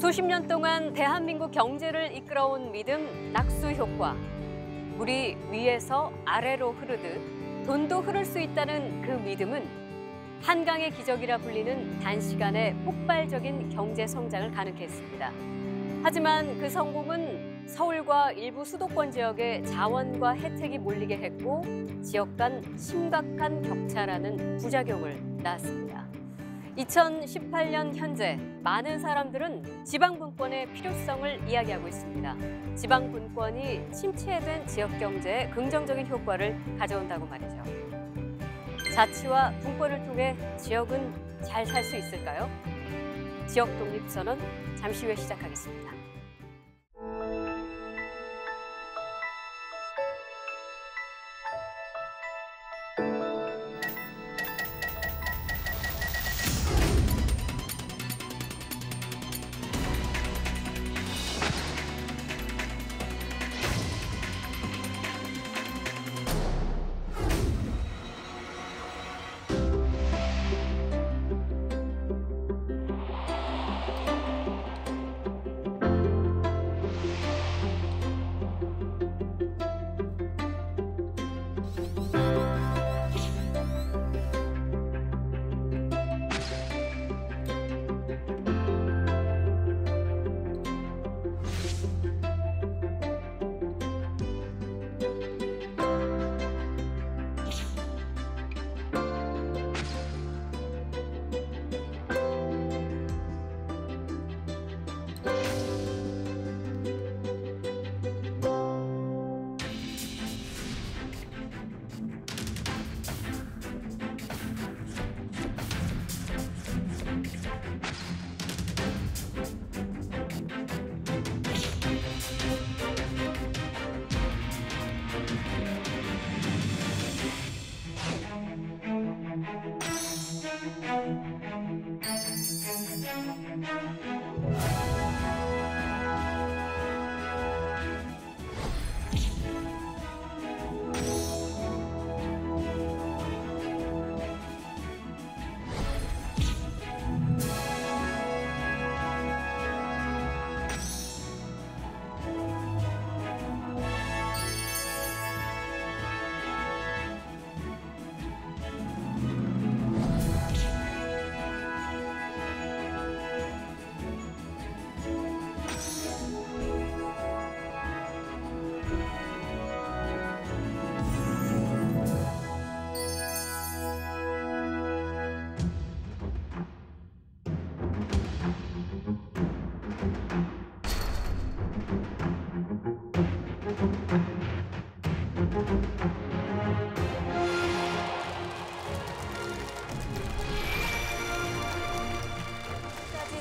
수십 년 동안 대한민국 경제를 이끌어온 믿음, 낙수 효과. 물이 위에서 아래로 흐르듯 돈도 흐를 수 있다는 그 믿음은 한강의 기적이라 불리는 단시간에 폭발적인 경제 성장을 가능케 했습니다. 하지만 그 성공은 서울과 일부 수도권 지역의 자원과 혜택이 몰리게 했고 지역 간 심각한 격차라는 부작용을 낳았습니다. 2018년 현재 많은 사람들은 지방분권의 필요성을 이야기하고 있습니다. 지방분권이 침체된 지역 경제에 긍정적인 효과를 가져온다고 말이죠. 자치와 분권을 통해 지역은 잘 살 수 있을까요? 지역 독립선언 잠시 후에 시작하겠습니다.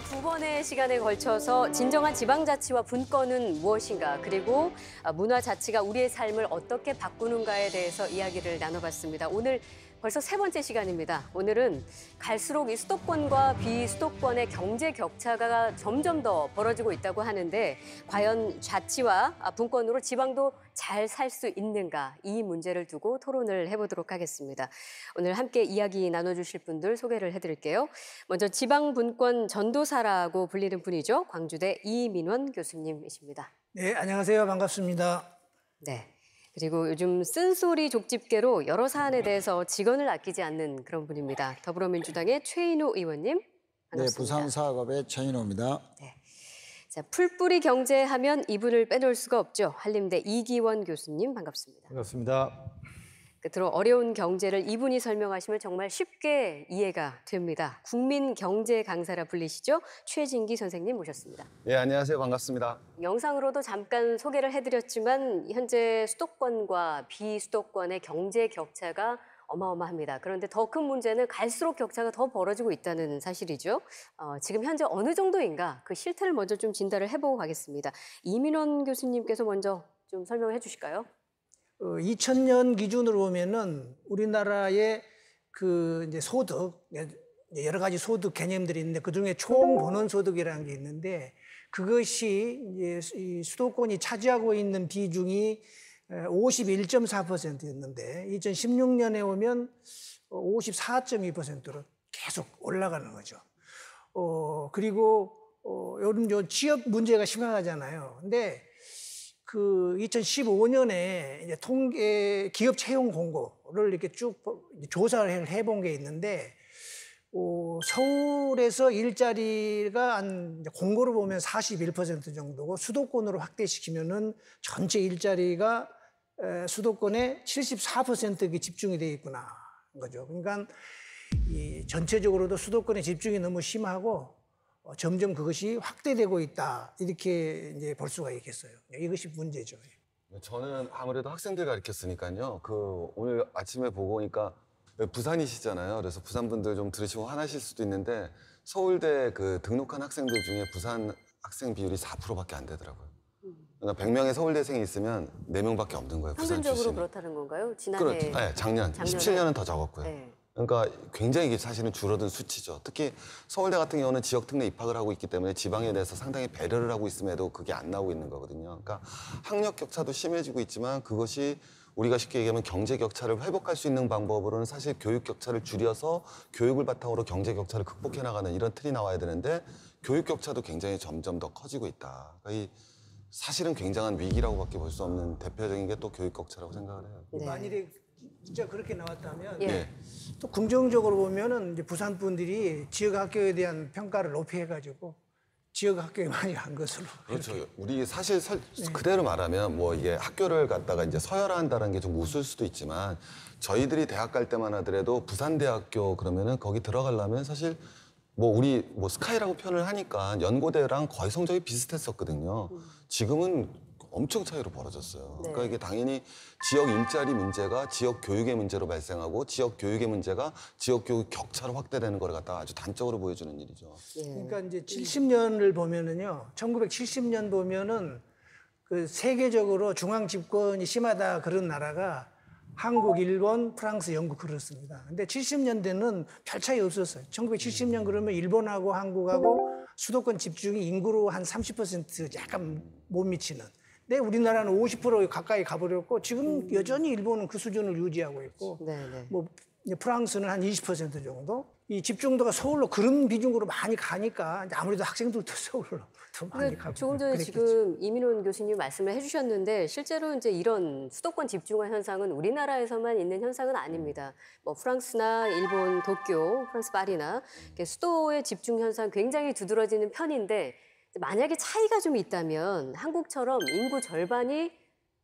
두 번의 시간에 걸쳐서 진정한 지방자치와 분권은 무엇인가, 그리고 문화자치가 우리의 삶을 어떻게 바꾸는가에 대해서 이야기를 나눠봤습니다. 오늘 벌써 세 번째 시간입니다. 오늘은 갈수록 이 수도권과 비수도권의 경제 격차가 점점 더 벌어지고 있다고 하는데 과연 자치와 분권으로 지방도 잘 살 수 있는가, 이 문제를 두고 토론을 해보도록 하겠습니다. 오늘 함께 이야기 나눠주실 분들 소개를 해드릴게요. 먼저 지방분권 전도사라고 불리는 분이죠. 광주대 이민원 교수님이십니다. 네, 안녕하세요. 반갑습니다. 네. 그리고 요즘 쓴소리 족집게로 여러 사안에 대해서 직언을 아끼지 않는 그런 분입니다. 더불어민주당의 최인호 의원님, 반갑습니다. 네, 부산사학업의 최인호입니다. 네. 자, 풀뿌리 경제하면 이분을 빼놓을 수가 없죠. 한림대 이기원 교수님, 반갑습니다. 반갑습니다. 끝으로 어려운 경제를 이분이 설명하시면 정말 쉽게 이해가 됩니다. 국민 경제 강사라 불리시죠. 최진기 선생님 모셨습니다. 예, 안녕하세요. 반갑습니다. 영상으로도 잠깐 소개를 해드렸지만 현재 수도권과 비수도권의 경제 격차가 어마어마합니다. 그런데 더 큰 문제는 갈수록 격차가 더 벌어지고 있다는 사실이죠. 지금 현재 어느 정도인가, 그 실태를 먼저 좀 진단을 해보고 가겠습니다. 이민원 교수님께서 먼저 좀 설명해 주실까요? 2000년 기준으로 보면은 우리나라의 그 이제 소득, 여러 가지 소득 개념들이 있는데 그 중에 총 본원 소득이라는 게 있는데 그것이 이제 이 수도권이 차지하고 있는 비중이 51.4%였는데 2016년에 오면 54.2%로 계속 올라가는 거죠. 그리고 요즘 요 지역 문제가 심각하잖아요. 근데 그 2015년에 이제 기업 채용 공고를 이렇게 쭉 조사를 해본 게 있는데, 서울에서 일자리가 한 공고를 보면 41% 정도고, 수도권으로 확대시키면은 전체 일자리가 수도권의 74%가 집중이 되어 있구나 거죠. 그러니까 이 전체적으로도 수도권에 집중이 너무 심하고 점점 그것이 확대되고 있다, 이렇게 이제 볼 수가 있겠어요. 이것이 문제죠. 저는 아무래도 학생들 가르쳤으니까요. 오늘 아침에 보고 오니까 부산이시잖아요. 그래서 부산 분들 좀 들으시고 화나실 수도 있는데, 서울대 등록한 학생들 중에 부산 학생 비율이 4%밖에 안 되더라고요. 그러니까 100명의 서울대생이 있으면 4명밖에 없는 거예요. 부산 평균적으로 출신이. 그렇다는 건가요? 지난해. 그렇죠. 네, 작년에. 17년은 더 적었고요. 네. 그러니까 굉장히 이게 사실은 줄어든 수치죠. 특히 서울대 같은 경우는 지역 특례 입학을 하고 있기 때문에 지방에 대해서 상당히 배려를 하고 있음에도 그게 안 나오고 있는 거거든요. 그러니까 학력 격차도 심해지고 있지만, 그것이 우리가 쉽게 얘기하면 경제 격차를 회복할 수 있는 방법으로는 사실 교육 격차를 줄여서 교육을 바탕으로 경제 격차를 극복해 나가는 이런 틀이 나와야 되는데, 교육 격차도 굉장히 점점 더 커지고 있다. 그러니까 사실은 굉장한 위기라고밖에 볼 수 없는 대표적인 게 또 교육 격차라고 생각을 해요. 네. 만일에 진짜 그렇게 나왔다면 예. 또 긍정적으로 보면은 이제 부산 분들이 지역 학교에 대한 평가를 높이 해가지고 지역 학교에 많이 간 것으로. 그렇죠. 우리 사실 그대로 말하면 뭐 이게 학교를 갖다가 이제 서열화한다는 게 좀 우스울 수도 있지만, 저희들이 대학 갈 때만 하더라도 부산대학교 그러면은 거기 들어가려면 사실 우리 스카이라고 표현을 하니까 연고대랑 거의 성적이 비슷했었거든요. 지금은 엄청 차이로 벌어졌어요. 네. 그러니까 이게 당연히 지역 일자리 문제가 지역 교육의 문제로 발생하고, 지역 교육의 문제가 지역 교육 격차로 확대되는 걸 갖다가 아주 단적으로 보여주는 일이죠. 예. 그러니까 이제 70년을 보면은요, 1970년 보면은 그 세계적으로 중앙 집권이 심하다 그런 나라가 한국, 일본, 프랑스, 영국 그렇습니다. 근데 70년대는 별 차이 없었어요. 1970년 그러면 일본하고 한국하고 수도권 집중이 인구로 한 30% 약간 못 미치는. 근데 우리나라는 50% 가까이 가버렸고, 지금 여전히 일본은 그 수준을 유지하고 있고, 네네. 이제 프랑스는 한 20% 정도. 이 집중도가 서울로 그런 비중으로 많이 가니까 아무래도 학생들도 서울로 더 많이 가고. 조금 전에 그랬겠죠. 지금 이민원 교수님 말씀을 해주셨는데, 실제로 이제 이런 수도권 집중화 현상은 우리나라에서만 있는 현상은 아닙니다. 프랑스나 일본 도쿄, 프랑스 파리나 이렇게 수도의 집중 현상 굉장히 두드러지는 편인데, 만약에 차이가 좀 있다면 한국처럼 인구 절반이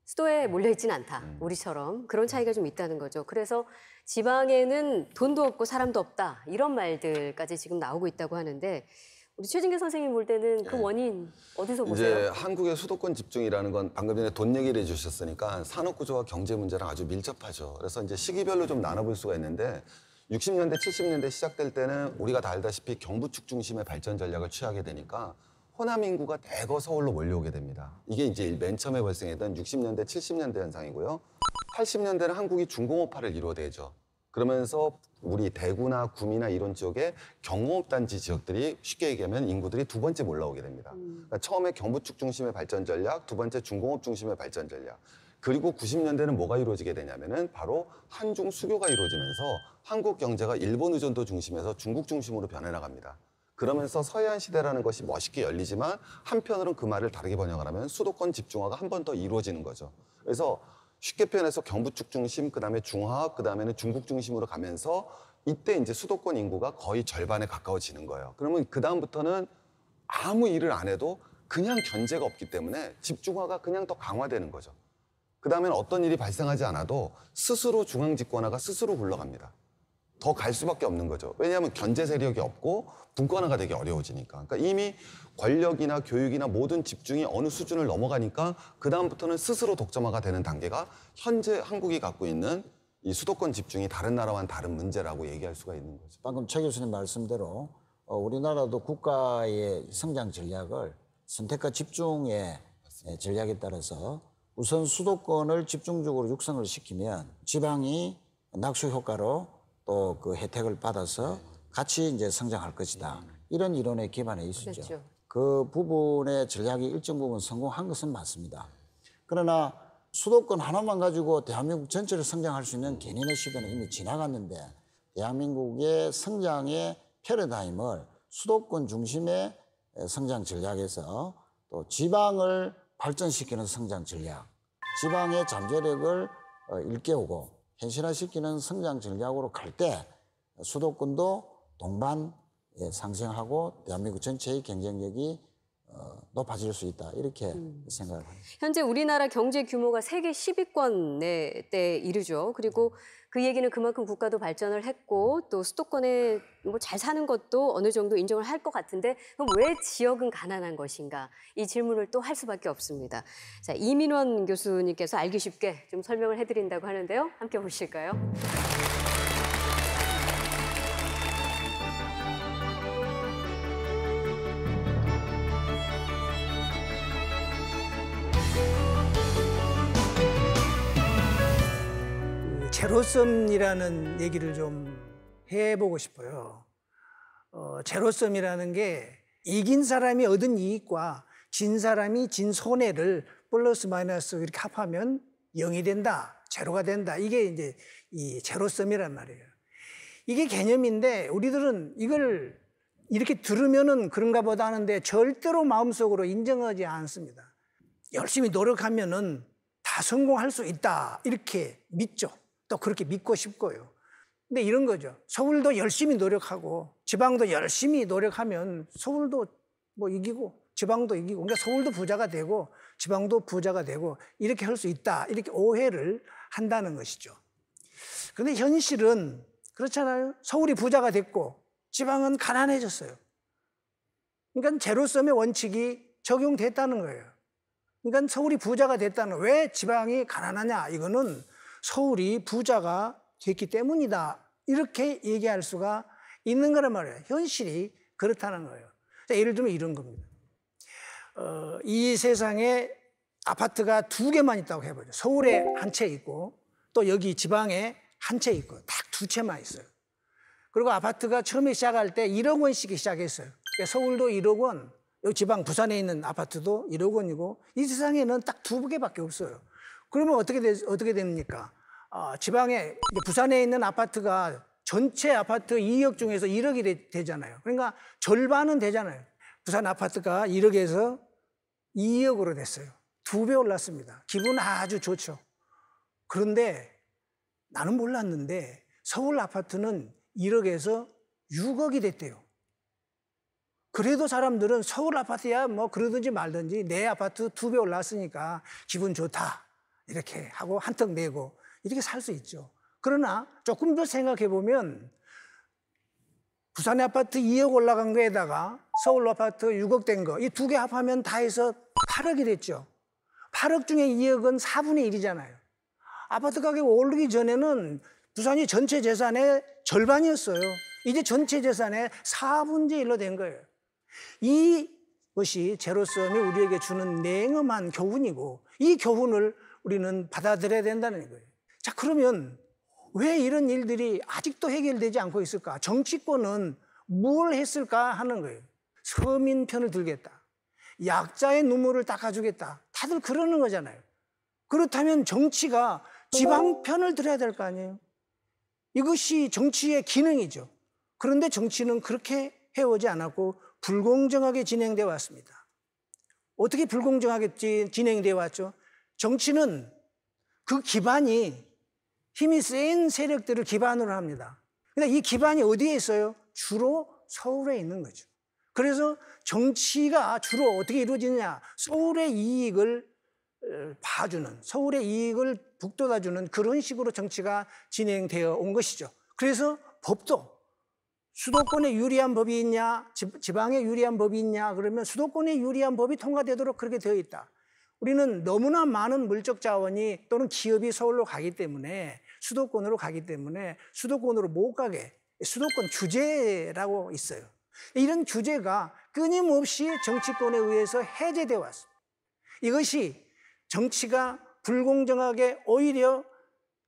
수도에 몰려있지는 않다. 우리처럼 그런 차이가 좀 있다는 거죠. 그래서 지방에는 돈도 없고 사람도 없다, 이런 말들까지 지금 나오고 있다고 하는데, 우리 최진규 선생님 볼 때는 그 원인 어디서 보세요? 이제 한국의 수도권 집중이라는 건 방금 전에 돈 얘기를 해주셨으니까 산업구조와 경제 문제랑 아주 밀접하죠. 그래서 이제 시기별로 좀 나눠볼 수가 있는데, 60년대, 70년대 시작될 때는 우리가 다 알다시피 경부축 중심의 발전 전략을 취하게 되니까 호남 인구가 대거 서울로 몰려오게 됩니다. 이게 이제 맨 처음에 발생했던 60년대, 70년대 현상이고요. 80년대는 한국이 중공업화를 이루어내죠. 그러면서 우리 대구나 구미나 이런 지역에 경공업단지 지역들이 쉽게 얘기하면 인구들이 두 번째 몰려오게 됩니다. 그러니까 처음에 경부축 중심의 발전 전략, 두 번째 중공업 중심의 발전 전략. 그리고 90년대는 뭐가 이루어지게 되냐면은 바로 한중 수교가 이루어지면서 한국 경제가 일본 의존도 중심에서 중국 중심으로 변해나갑니다. 그러면서 서해안 시대라는 것이 멋있게 열리지만, 한편으로는 그 말을 다르게 번역을 하면 수도권 집중화가 한 번 더 이루어지는 거죠. 그래서 쉽게 표현해서 경부축 중심, 그다음에 중화합, 그다음에는 중국 중심으로 가면서 이때 이제 수도권 인구가 거의 절반에 가까워지는 거예요. 그러면 그다음부터는 아무 일을 안 해도 그냥 견제가 없기 때문에 집중화가 그냥 더 강화되는 거죠. 그다음에는 어떤 일이 발생하지 않아도 스스로 중앙 집권화가 스스로 굴러갑니다. 더 갈 수밖에 없는 거죠. 왜냐하면 견제 세력이 없고 분권화가 되기 어려워지니까. 그러니까 이미 권력이나 교육이나 모든 집중이 어느 수준을 넘어가니까 그다음부터는 스스로 독점화가 되는 단계가 현재 한국이 갖고 있는 이 수도권 집중이 다른 나라와는 다른 문제라고 얘기할 수가 있는 거죠. 방금 최 교수님 말씀대로 우리나라도 국가의 성장 전략을 선택과 집중의 전략에 따라서 우선 수도권을 집중적으로 육성을 시키면 지방이 낙수 효과로 또 그 혜택을 받아서 같이 이제 성장할 것이다. 이런 이론에 기반해 있었죠. 그렇죠. 그 부분의 전략이 일정 부분 성공한 것은 맞습니다. 그러나 수도권 하나만 가지고 대한민국 전체를 성장할 수 있는 개념의 시대는 이미 지나갔는데, 대한민국의 성장의 패러다임을 수도권 중심의 성장 전략에서 또 지방을 발전시키는 성장 전략, 지방의 잠재력을 일깨우고 현실화시키는 성장 전략으로 갈 때 수도권도 동반 상승하고 대한민국 전체의 경쟁력이 높아질 수 있다 이렇게 생각을 합니다. 현재 우리나라 경제 규모가 세계 10위권에 이르죠. 그리고 그 얘기는 그만큼 국가도 발전을 했고 또 수도권에 뭐 잘 사는 것도 어느 정도 인정을 할 것 같은데 그럼 왜 지역은 가난한 것인가? 이 질문을 또 할 수밖에 없습니다. 자, 이민원 교수님께서 알기 쉽게 좀 설명을 해드린다고 하는데요. 함께 보실까요? 제로섬이라는 얘기를 좀 해보고 싶어요. 제로섬이라는 게 이긴 사람이 얻은 이익과 진 사람이 진 손해를 플러스 마이너스 이렇게 합하면 0이 된다, 제로가 된다. 이게 이제 이 제로섬이란 말이에요. 이게 개념인데 우리들은 이걸 이렇게 들으면은 그런가 보다 하는데 절대로 마음속으로 인정하지 않습니다. 열심히 노력하면은 다 성공할 수 있다 이렇게 믿죠. 또 그렇게 믿고 싶고요. 근데 이런 거죠. 서울도 열심히 노력하고 지방도 열심히 노력하면 서울도 뭐 이기고 지방도 이기고 그러니까 서울도 부자가 되고 지방도 부자가 되고 이렇게 할 수 있다. 이렇게 오해를 한다는 것이죠. 그런데 현실은 그렇잖아요. 서울이 부자가 됐고 지방은 가난해졌어요. 그러니까 제로섬의 원칙이 적용됐다는 거예요. 그러니까 서울이 부자가 됐다는 거예요. 왜 지방이 가난하냐? 이거는 서울이 부자가 됐기 때문이다. 이렇게 얘기할 수가 있는 거란 말이에요. 현실이 그렇다는 거예요. 자, 예를 들면 이런 겁니다. 이 세상에 아파트가 2개만 있다고 해보죠. 서울에 한 채 있고 또 여기 지방에 한 채 있고 딱 2채만 있어요. 그리고 아파트가 처음에 시작할 때 1억 원씩 시작했어요. 그러니까 서울도 1억 원, 여기 지방 부산에 있는 아파트도 1억 원이고 이 세상에는 딱 2개밖에 없어요. 그러면 어떻게 됩니까? 지방에 부산에 있는 아파트가 전체 아파트 2억 중에서 1억이 되잖아요. 그러니까 절반은 되잖아요. 부산 아파트가 1억에서 2억으로 됐어요. 2배 올랐습니다. 기분 아주 좋죠. 그런데 나는 몰랐는데 서울 아파트는 1억에서 6억이 됐대요. 그래도 사람들은 서울 아파트야 뭐 그러든지 말든지 내 아파트 2배 올랐으니까 기분 좋다. 이렇게 하고 한턱 내고 이렇게 살 수 있죠. 그러나 조금 더 생각해 보면 부산의 아파트 2억 올라간 거에다가 서울 아파트 6억 된 거 이 2개 합하면 다 해서 8억이 됐죠. 8억 중에 2억은 4분의 1이잖아요. 아파트 가격 오르기 전에는 부산이 전체 재산의 절반이었어요. 이제 전체 재산의 4분의 1로 된 거예요. 이것이 제로섬이 우리에게 주는 냉엄한 교훈이고 이 교훈을 우리는 받아들여야 된다는 거예요. 자, 그러면 왜 이런 일들이 아직도 해결되지 않고 있을까? 정치권은 뭘 했을까 하는 거예요. 서민 편을 들겠다. 약자의 눈물을 닦아주겠다. 다들 그러는 거잖아요. 그렇다면 정치가 지방 편을 들어야 될 거 아니에요. 이것이 정치의 기능이죠. 그런데 정치는 그렇게 해오지 않았고 불공정하게 진행되어 왔습니다. 어떻게 불공정하게 진행되어 왔죠? 정치는 그 기반이 힘이 센 세력들을 기반으로 합니다. 근데 이 기반이 어디에 있어요? 주로 서울에 있는 거죠. 그래서 정치가 주로 어떻게 이루어지느냐? 서울의 이익을 봐주는, 서울의 이익을 북돋아주는 그런 식으로 정치가 진행되어 온 것이죠. 그래서 법도 수도권에 유리한 법이 있냐, 지방에 유리한 법이 있냐, 그러면 수도권에 유리한 법이 통과되도록 그렇게 되어 있다. 우리는 너무나 많은 물적 자원이 또는 기업이 서울로 가기 때문에 수도권으로 가기 때문에 수도권으로 못 가게 수도권 규제라고 있어요. 이런 규제가 끊임없이 정치권에 의해서 해제되어 왔습니다. 이것이 정치가 불공정하게 오히려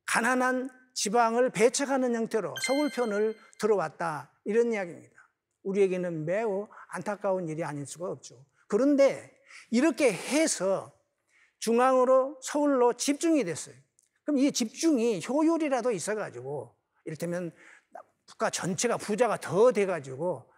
가난한 지방을 배척하는 형태로 서울 편을 들어왔다 이런 이야기입니다. 우리에게는 매우 안타까운 일이 아닐 수가 없죠. 그런데 이렇게 해서 중앙으로 서울로 집중이 됐어요. 그럼 이 집중이 효율이라도 있어가지고 이를테면 국가 전체가 부자가 더 돼가지고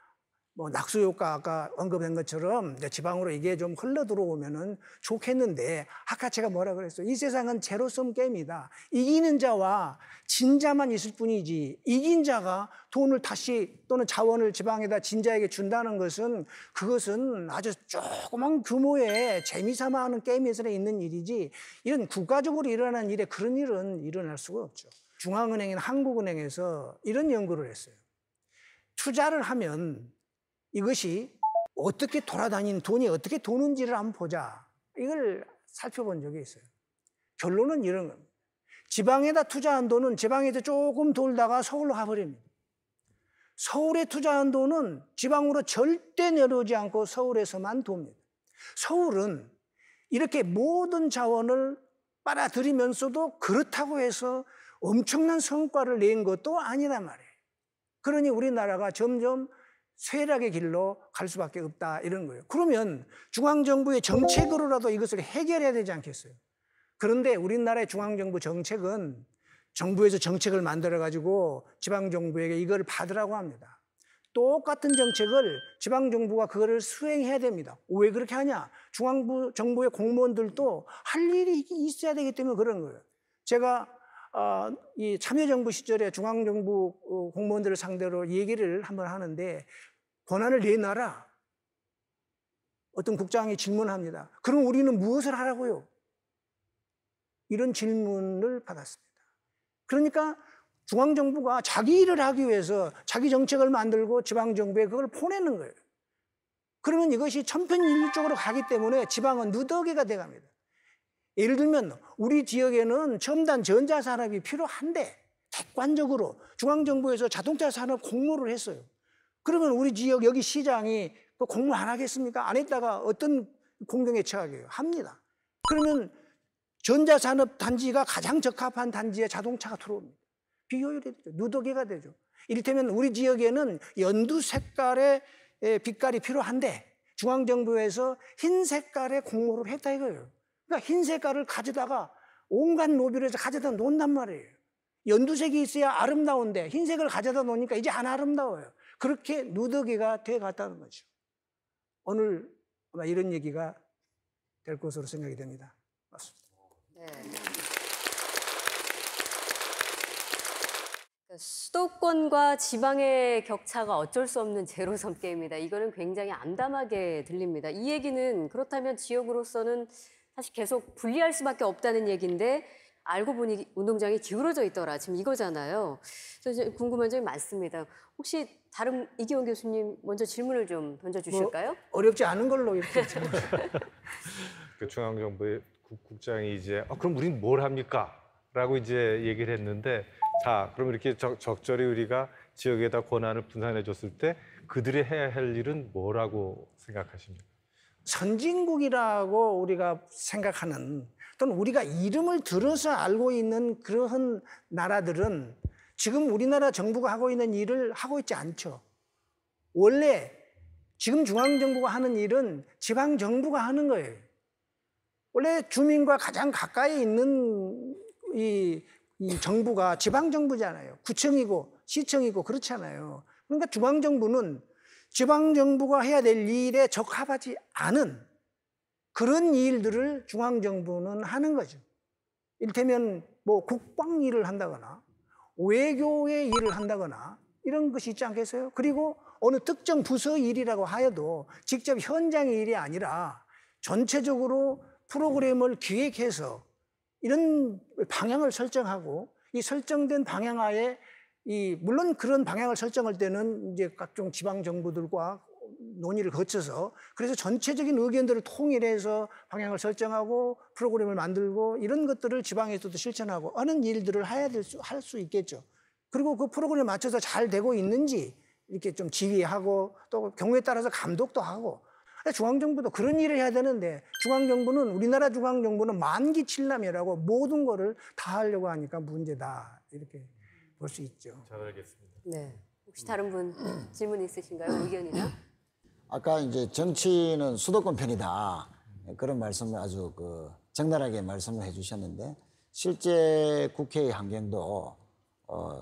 뭐 낙수 효과 아까 언급한 것처럼 이제 지방으로 이게 좀 흘러 들어오면은 좋겠는데 아까 제가 뭐라 그랬어요? 이 세상은 제로섬 게임이다. 이기는 자와 진 자만 있을 뿐이지 이긴 자가 돈을 다시 또는 자원을 지방에다 진 자에게 준다는 것은 그것은 아주 조그만 규모의 재미삼아 하는 게임에서는 있는 일이지 이런 국가적으로 일어나는 일에 그런 일은 일어날 수가 없죠. 중앙은행인 한국은행에서 이런 연구를 했어요. 투자를 하면 이것이 어떻게 돌아다니는 돈이 어떻게 도는지를 한번 보자. 이걸 살펴본 적이 있어요. 결론은 이런 겁니다. 지방에다 투자한 돈은 지방에서 조금 돌다가 서울로 가버립니다. 서울에 투자한 돈은 지방으로 절대 내려오지 않고 서울에서만 돕니다. 서울은 이렇게 모든 자원을 빨아들이면서도 그렇다고 해서 엄청난 성과를 낸 것도 아니란 말이에요. 그러니 우리나라가 점점 쇠락의 길로 갈 수밖에 없다 이런 거예요. 그러면 중앙정부의 정책으로라도 이것을 해결해야 되지 않겠어요? 그런데 우리나라의 중앙정부 정책은 정부에서 정책을 만들어가지고 지방정부에게 이걸 받으라고 합니다. 똑같은 정책을 지방정부가 그거를 수행해야 됩니다. 왜 그렇게 하냐? 중앙정부의 공무원들도 할 일이 있어야 되기 때문에 그런 거예요. 제가 이 참여정부 시절에 중앙정부 공무원들을 상대로 얘기를 한번 하는데 권한을 내놔라. 어떤 국장이 질문합니다. 그럼 우리는 무엇을 하라고요? 이런 질문을 받았습니다. 그러니까 중앙정부가 자기 일을 하기 위해서 자기 정책을 만들고 지방정부에 그걸 보내는 거예요. 그러면 이것이 천편일률적으로 가기 때문에 지방은 누더기가 돼갑니다. 예를 들면 우리 지역에는 첨단 전자산업이 필요한데 객관적으로 중앙정부에서 자동차 산업 공모를 했어요. 그러면 우리 지역 여기 시장이 그 공모 안 하겠습니까? 안 했다가 어떤 공경에 처하게요? 합니다. 그러면 전자산업 단지가 가장 적합한 단지에 자동차가 들어옵니다. 비효율이 되죠. 누더기가 되죠. 이를테면 우리 지역에는 연두 색깔의 빛깔이 필요한데 중앙정부에서 흰 색깔의 공모를 했다 이거예요. 그러니까 흰 색깔을 가져다가 온갖 로비를 해서 가져다 놓는단 말이에요. 연두색이 있어야 아름다운데 흰색을 가져다 놓으니까 이제 안 아름다워요. 그렇게 누더기가 돼 갔다는 거죠. 오늘 아마 이런 얘기가 될 것으로 생각이 됩니다. 맞습니다. 네. 수도권과 지방의 격차가 어쩔 수 없는 제로섬 게임이다. 이거는 굉장히 암담하게 들립니다. 이 얘기는 그렇다면 지역으로서는 사실 계속 분리할 수밖에 없다는 얘기인데 알고 보니 운동장이 기울어져 있더라. 지금 이거잖아요. 그래서 이제 궁금한 점이 많습니다. 혹시 다른 이기원 교수님 먼저 질문을 좀 던져주실까요? 어렵지 않은 걸로 이렇게 그 중앙정부의 국장이 이제 그럼 우린 뭘 합니까? 라고 이제 얘기를 했는데 자, 그럼 이렇게 적절히 우리가 지역에다 권한을 분산해 줬을 때 그들이 해야 할 일은 뭐라고 생각하십니까? 선진국이라고 우리가 생각하는 또는 우리가 이름을 들어서 알고 있는 그런 나라들은 지금 우리나라 정부가 하고 있는 일을 하고 있지 않죠. 원래 지금 중앙정부가 하는 일은 지방정부가 하는 거예요. 원래 주민과 가장 가까이 있는 이 정부가 지방정부잖아요. 구청이고 시청이고 그렇잖아요. 그러니까 중앙정부는 지방정부가 해야 될 일에 적합하지 않은 그런 일들을 중앙정부는 하는 거죠. 이를테면 뭐 국방 일을 한다거나 외교의 일을 한다거나 이런 것이 있지 않겠어요? 그리고 어느 특정 부서 일이라고 하여도 직접 현장의 일이 아니라 전체적으로 프로그램을 기획해서 이런 방향을 설정하고 이 설정된 방향 하에 물론 그런 방향을 설정할 때는 이제 각종 지방 정부들과 논의를 거쳐서 그래서 전체적인 의견들을 통일해서 방향을 설정하고 프로그램을 만들고 이런 것들을 지방에서도 실천하고 하는 일들을 할 수 있겠죠. 그리고 그 프로그램에 맞춰서 잘 되고 있는지 이렇게 좀 지휘하고 또 경우에 따라서 감독도 하고 중앙정부도 그런 일을 해야 되는데 우리나라 중앙정부는 만기칠남이라고 모든 거를 다 하려고 하니까 문제다 이렇게 볼 수 있죠. 잘 알겠습니다. 네. 혹시 다른 분 질문 있으신가요? 의견이나? 아까 이제 정치는 수도권 편이다. 그런 말씀을 아주 적나라하게 말씀을 해주셨는데 실제 국회의 환경도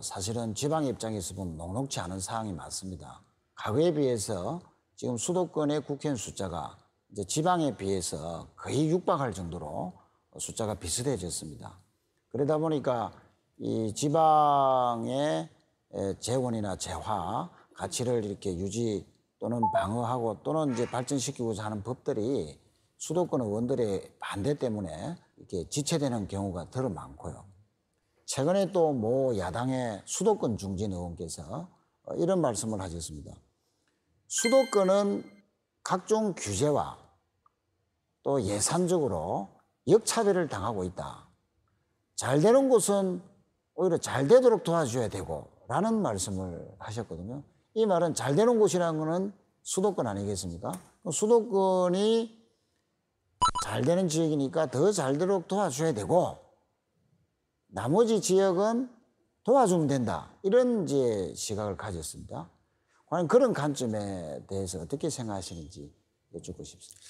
사실은 지방 입장에서 보면 녹록지 않은 상황이 많습니다. 과거에 비해서 지금 수도권의 국회의원 숫자가 이제 지방에 비해서 거의 육박할 정도로 숫자가 비슷해졌습니다. 그러다 보니까 이 지방의 재원이나 재화 가치를 이렇게 유지 또는 방어하고 또는 이제 발전시키고자 하는 법들이 수도권 의원들의 반대 때문에 이렇게 지체되는 경우가 더 많고요. 최근에 또 모 야당의 수도권 중진 의원께서 이런 말씀을 하셨습니다. 수도권은 각종 규제와 또 예산적으로 역차별을 당하고 있다. 잘 되는 곳은 오히려 잘 되도록 도와줘야 되고 라는 말씀을 하셨거든요. 이 말은 잘 되는 곳이라는 것은 수도권 아니겠습니까? 수도권이 잘 되는 지역이니까 더 잘 되도록 도와줘야 되고 나머지 지역은 도와주면 된다. 이런 이제 시각을 가졌습니다. 과연 그런 관점에 대해서 어떻게 생각하시는지 여쭙고 싶습니다.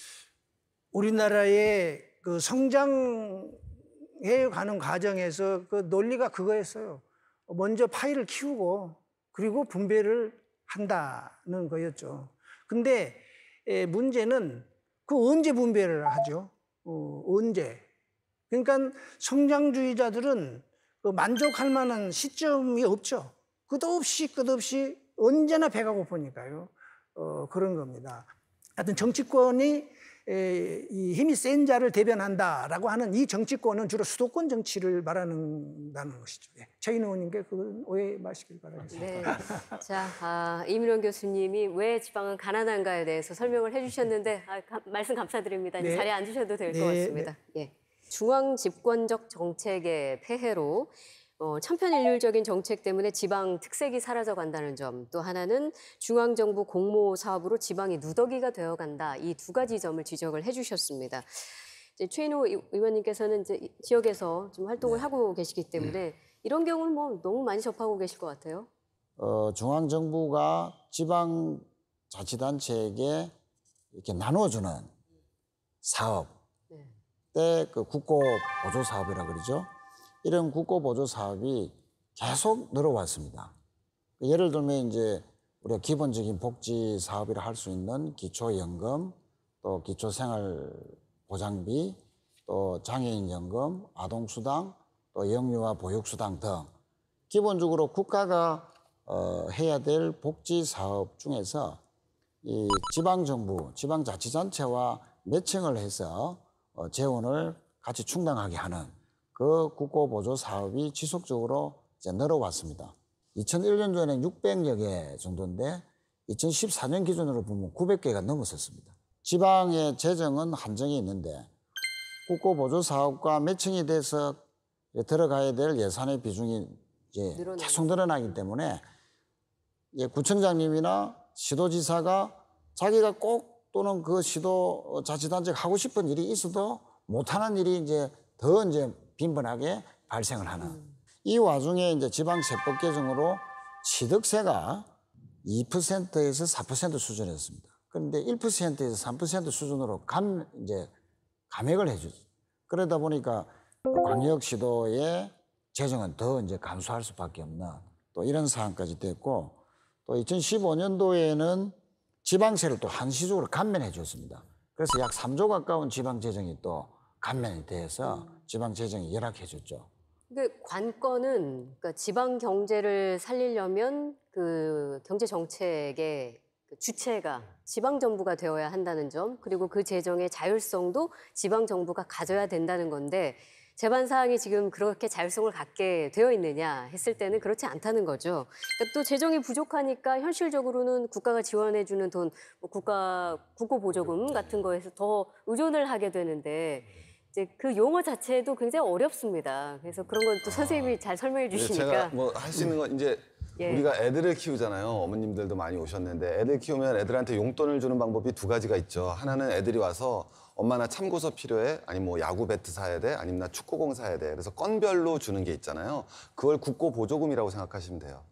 우리나라의 그 성장해 가는 과정에서 그 논리가 그거였어요. 먼저 파이를 키우고 그리고 분배를 한다는 거였죠. 근데 문제는 그 언제 분배를 하죠? 언제? 그러니까 성장주의자들은 그 만족할 만한 시점이 없죠. 끝없이 언제나 배가 고프니까요. 그런 겁니다. 하여튼 정치권이 이 힘이 센 자를 대변한다라고 하는 이 정치권은 주로 수도권 정치를 말하는다는 것이죠. 최인 의원님께 그건 오해 마시길 바라겠습니다. 네. 자, 이민원 교수님이 왜 지방은 가난한가에 대해서 설명을 해주셨는데 말씀 감사드립니다. 네. 자리에 앉으셔도 될 것 네, 같습니다. 예. 중앙 집권적 정책의 폐해로 천편일률적인 정책 때문에 지방 특색이 사라져 간다는 점, 또 하나는 중앙정부 공모 사업으로 지방이 누더기가 되어 간다. 이 두 가지 점을 지적을 해주셨습니다. 이제 최인호 의원님께서는 이제 지역에서 좀 활동을 하고 계시기 때문에 이런 경우는 뭐 너무 많이 접하고 계실 것 같아요. 중앙정부가 지방자치단체에게 이렇게 나눠주는 사업, 때 그 국고보조 사업이라 그러죠. 이런 국고보조 사업이 계속 늘어왔습니다. 예를 들면 이제 우리가 기본적인 복지 사업이라 할 수 있는 기초연금, 또 기초생활보장비, 또 장애인연금, 아동수당, 또 영유아 보육수당 등 기본적으로 국가가 해야 될 복지 사업 중에서 이 지방정부, 지방자치단체와 매칭을 해서 재원을 같이 충당하게 하는 그 국고보조 사업이 지속적으로 이제 늘어왔습니다. 2001년도에는 600여 개 정도인데 2014년 기준으로 보면 900개가 넘었었습니다. 지방의 재정은 한정이 있는데 국고보조 사업과 매칭이 돼서 들어가야 될 예산의 비중이 이제 계속 늘어나기 때문에 구청장님이나 시도지사가 자기가 꼭 또는 그 시도자치단체가 하고 싶은 일이 있어도 못하는 일이 이제 더 이제 빈번하게 발생을 하는. 이 와중에 이제 지방세법 개정으로 취득세가 2%에서 4% 수준이었습니다. 그런데 1%에서 3% 수준으로 감액을 해주죠. 그러다 보니까 광역시도의 재정은 더 이제 감소할 수밖에 없는 또 이런 상황까지 됐고, 또 2015년도에는 지방세를 또 한시적으로 감면해 줬습니다. 그래서 약 3조 가까운 지방 재정이 또 감면이 돼서 지방 재정이 열악해졌죠. 근데 관건은 그러니까 지방 경제를 살리려면 그 경제 정책의 그 주체가 지방 정부가 되어야 한다는 점, 그리고 그 재정의 자율성도 지방 정부가 가져야 된다는 건데 제반 사항이 지금 그렇게 자율성을 갖게 되어 있느냐 했을 때는 그렇지 않다는 거죠. 그러니까 또 재정이 부족하니까 현실적으로는 국가가 지원해주는 돈, 국고 보조금 같은 거에서 더 의존을 하게 되는데 이제 그 용어 자체도 굉장히 어렵습니다. 그래서 그런 건 또 선생님이 잘 설명해 주시니까. 제가 뭐 할 수 있는 건 이제 예. 우리가 애들을 키우잖아요. 어머님들도 많이 오셨는데 애들 키우면 애들한테 용돈을 주는 방법이 두 가지가 있죠. 하나는 애들이 와서 엄마 나 참고서 필요해? 아니면 뭐 야구 배트 사야 돼? 아니면 나 축구공 사야 돼? 그래서 건별로 주는 게 있잖아요. 그걸 국고 보조금이라고 생각하시면 돼요.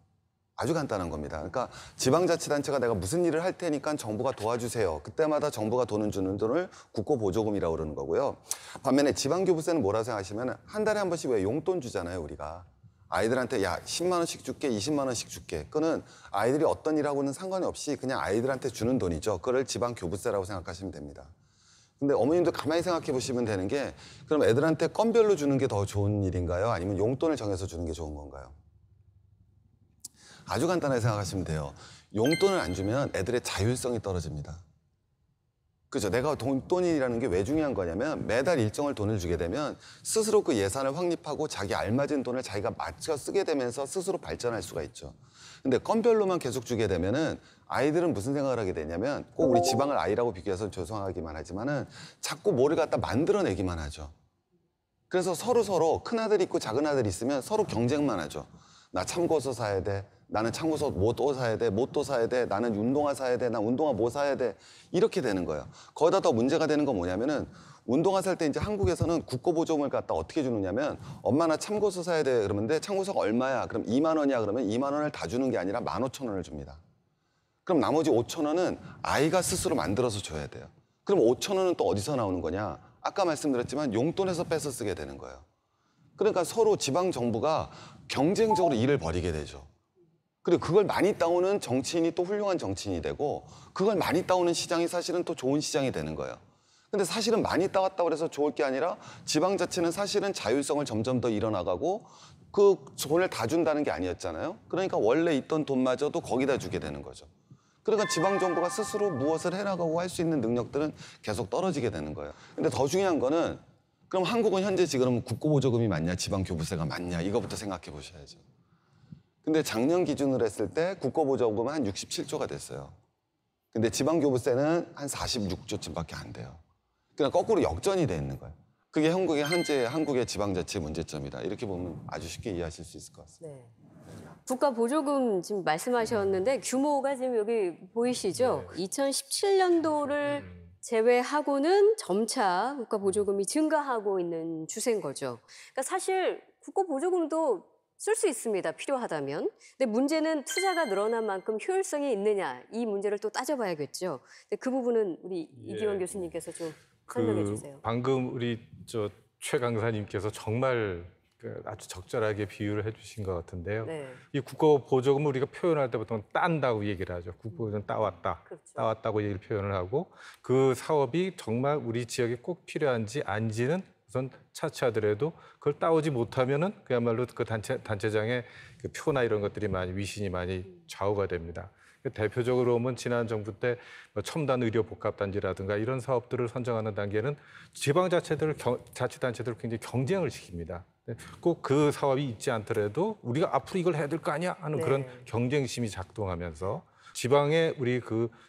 아주 간단한 겁니다. 그러니까 지방자치단체가 내가 무슨 일을 할 테니까 정부가 도와주세요. 그때마다 정부가 돈을 주는 돈을 국고보조금이라고 그러는 거고요. 반면에 지방교부세는 뭐라 생각하시면 한 달에 한 번씩 왜 용돈 주잖아요, 우리가. 아이들한테 야 10만 원씩 줄게, 20만 원씩 줄게. 그거는 아이들이 어떤 일하고는 상관이 없이 그냥 아이들한테 주는 돈이죠. 그걸 지방 교부세라고 생각하시면 됩니다. 근데 어머님도 가만히 생각해 보시면 되는 게 그럼 애들한테 건별로 주는 게 더 좋은 일인가요? 아니면 용돈을 정해서 주는 게 좋은 건가요? 아주 간단하게 생각하시면 돼요. 용돈을 안 주면 애들의 자율성이 떨어집니다. 그죠? 내가 돈이라는 게 왜 중요한 거냐면 매달 일정을 돈을 주게 되면 스스로 그 예산을 확립하고 자기 알맞은 돈을 자기가 맞춰 쓰게 되면서 스스로 발전할 수가 있죠. 근데 건별로만 계속 주게 되면은 아이들은 무슨 생각을 하게 되냐면 꼭 우리 지방을 아이라고 비교해서 죄송하기만 하지만은 자꾸 뭐를 갖다 만들어내기만 하죠. 그래서 서로 큰아들 있고 작은아들 있으면 서로 경쟁만 하죠. 나 참고서 사야 돼. 나는 참고서 뭐 또 사야 돼. 뭐 또 사야 돼. 나는 운동화 사야 돼. 나 운동화 뭐 사야 돼. 이렇게 되는 거예요. 거기다 더 문제가 되는 건 뭐냐면은 운동화 살 때 이제 한국에서는 국고보조금을 갖다 어떻게 주느냐면 엄마 나 참고서 사야 돼. 그러는데 참고서가 얼마야? 그럼 2만 원이야. 그러면 2만 원을 다 주는 게 아니라 15,000원을 줍니다. 그럼 나머지 5,000원은 아이가 스스로 만들어서 줘야 돼요. 그럼 5,000원은 또 어디서 나오는 거냐? 아까 말씀드렸지만 용돈에서 뺏어 쓰게 되는 거예요. 그러니까 서로 지방 정부가 경쟁적으로 일을 벌이게 되죠. 그리고 그걸 많이 따오는 정치인이 또 훌륭한 정치인이 되고 그걸 많이 따오는 시장이 사실은 또 좋은 시장이 되는 거예요. 근데 사실은 많이 따왔다고 해서 좋을 게 아니라 지방자치는 사실은 자율성을 점점 더 잃어나가고 그 돈을 다 준다는 게 아니었잖아요. 그러니까 원래 있던 돈마저도 거기다 주게 되는 거죠. 그러니까 지방정부가 스스로 무엇을 해나가고 할 수 있는 능력들은 계속 떨어지게 되는 거예요. 근데 더 중요한 거는 그럼 한국은 현재 지금 국고보조금이 맞냐 지방교부세가 맞냐 이거부터 생각해 보셔야죠. 근데 작년 기준으로 했을 때 국고보조금은 한 67조가 됐어요. 근데 지방교부세는 한 46조쯤밖에 안 돼요. 그러니까 거꾸로 역전이 돼 있는 거예요. 그게 현재 한국의 지방자치의 문제점이다. 이렇게 보면 아주 쉽게 이해하실 수 있을 것 같습니다. 네. 국가 보조금 지금 말씀하셨는데 규모가 지금 여기 보이시죠? 2017년도를 제외하고는 점차 국가 보조금이 증가하고 있는 추세인 거죠. 그러니까 사실 국가 보조금도 쓸 수 있습니다. 필요하다면. 근데 문제는 투자가 늘어난 만큼 효율성이 있느냐 이 문제를 또 따져봐야겠죠. 근데 그 부분은 우리 이기원 교수님께서 좀 설명해 주세요. 방금 우리 최 강사님께서 정말 아주 적절하게 비유를 해주신 것 같은데요. 네. 이 국가 보조금을 우리가 표현할 때 보통 딴다고 얘기를 하죠. 국가 보조금 따왔다, 그렇죠. 따왔다고 얘기를 표현을 하고 그 사업이 정말 우리 지역에 꼭 필요한지 아닌지는 우선 차치하더라도 그걸 따오지 못하면은 그야말로 그 단체장의 그 표나 이런 것들이 위신이 많이 좌우가 됩니다. 대표적으로 보면 지난 정부 때 첨단 의료 복합단지라든가 이런 사업들을 선정하는 단계는 자치단체들을 굉장히 경쟁을 시킵니다. 꼭 그 사업이 있지 않더라도 우리가 앞으로 이걸 해야 될 거 아니야 하는 그런 경쟁심이 작동하면서 지방에 우리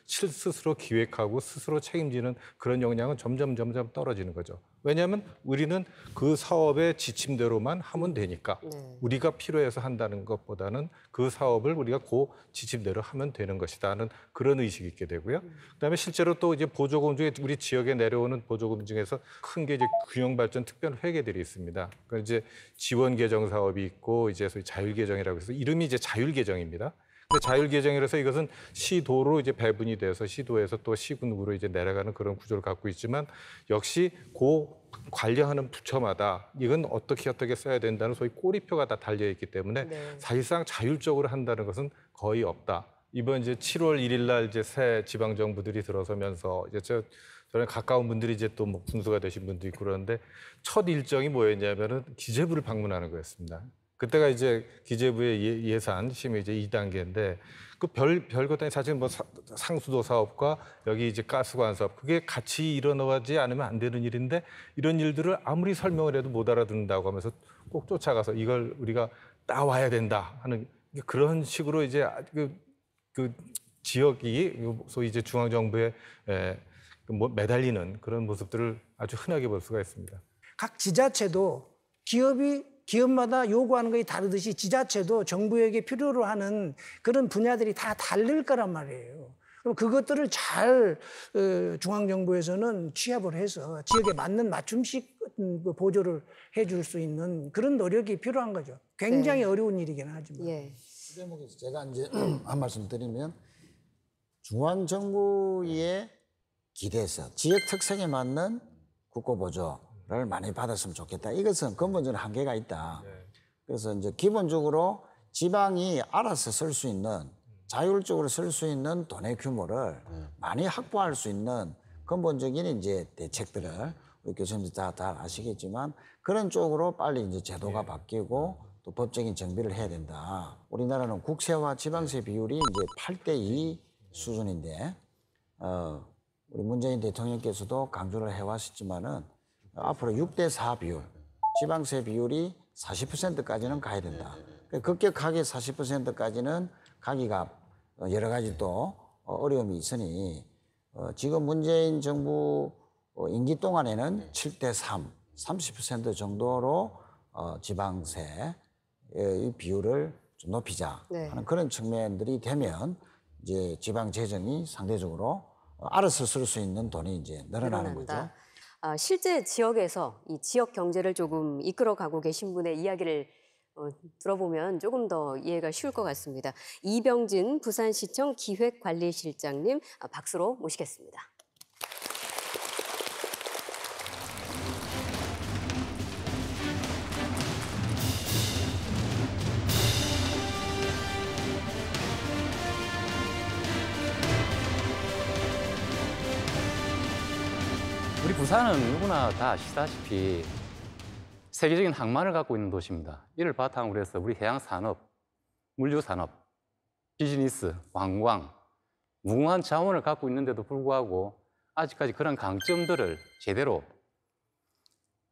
스스로 기획하고 스스로 책임지는 그런 역량은 점점 떨어지는 거죠. 왜냐하면 우리는 그 사업의 지침대로만 하면 되니까 우리가 필요해서 한다는 것보다는 그 사업을 우리가 그 지침대로 하면 되는 것이다는 그런 의식이 있게 되고요. 그다음에 실제로 또 이제 보조금 중에 우리 지역에 내려오는 보조금 중에서 큰 게 이제 균형발전 특별회계들이 있습니다. 그러니까 이제 지원 개정 사업이 있고 이제 소위 자율 개정이라고 해서 이름이 이제 자율 개정입니다. 근데 자율 개정이라서 이것은 시도로 이제 배분이 돼서 시도에서 또 시군으로 이제 내려가는 그런 구조를 갖고 있지만 역시 그 관리하는 부처마다 이건 어떻게 써야 된다는 소위 꼬리표가 다 달려 있기 때문에 사실상 자율적으로 한다는 것은 거의 없다. 이번 이제 7월 1일 날 이제 새 지방 정부들이 들어서면서 이제 저는 가까운 분들이 이제 또 뭐 군수가 되신 분도 있고 그러는데 첫 일정이 뭐였냐면은 기재부를 방문하는 거였습니다. 그때가 이제 기재부의 예산 심의 이제 2단계인데 그 별것 아닌 사실 뭐 상수도 사업과 여기 이제 가스관 사업 그게 같이 일어나지 않으면 안 되는 일인데 이런 일들을 아무리 설명을 해도 못 알아듣는다고 하면서 꼭 쫓아가서 이걸 우리가 따와야 된다 하는 그런 식으로 이제 그 지역이 소위 이제 중앙 정부에 매달리는 그런 모습들을 아주 흔하게 볼 수가 있습니다. 각 지자체도 기업마다 요구하는 것이 다르듯이 지자체도 정부에게 필요로 하는 그런 분야들이 다 다를 거란 말이에요. 그럼 그것들을 잘 중앙정부에서는 취합을 해서 지역에 맞는 맞춤식 보조를 해줄 수 있는 그런 노력이 필요한 거죠. 굉장히 어려운 일이긴 하지만. 그 대목에서 제가 이제 한 말씀 드리면 중앙정부의 기대서 지역 특성에 맞는 국고보조를 많이 받았으면 좋겠다. 이것은 근본적인 한계가 있다. 그래서 이제 기본적으로 지방이 알아서 쓸 수 있는, 자율적으로 쓸 수 있는 돈의 규모를 많이 확보할 수 있는 근본적인 이제 대책들을 우리 교수님들 다 아시겠지만 그런 쪽으로 빨리 이제 제도가 바뀌고 또 법적인 정비를 해야 된다. 우리나라는 국세와 지방세 비율이 이제 8대2 수준인데 우리 문재인 대통령께서도 강조를 해왔었지만은 앞으로 6대4 비율, 지방세 비율이 40%까지는 가야 된다. 급격하게 40%까지는 가기가 여러 가지 또 어려움이 있으니 지금 문재인 정부 임기 동안에는 7대3, 30% 정도로 지방세 의 비율을 좀 높이자 하는 그런 측면들이 되면 이제 지방 재정이 상대적으로 알아서 쓸 수 있는 돈이 이제 늘어나는 거죠. 실제 지역에서 이 지역 경제를 조금 이끌어가고 계신 분의 이야기를 들어보면 조금 더 이해가 쉬울 것 같습니다. 이병진 부산시청 기획관리실장님 박수로 모시겠습니다. 우리 부산은 누구나 다 아시다시피 세계적인 항만을 갖고 있는 도시입니다. 이를 바탕으로 해서 우리 해양산업, 물류산업, 비즈니스, 관광, 무궁한 자원을 갖고 있는데도 불구하고 아직까지 그런 강점들을 제대로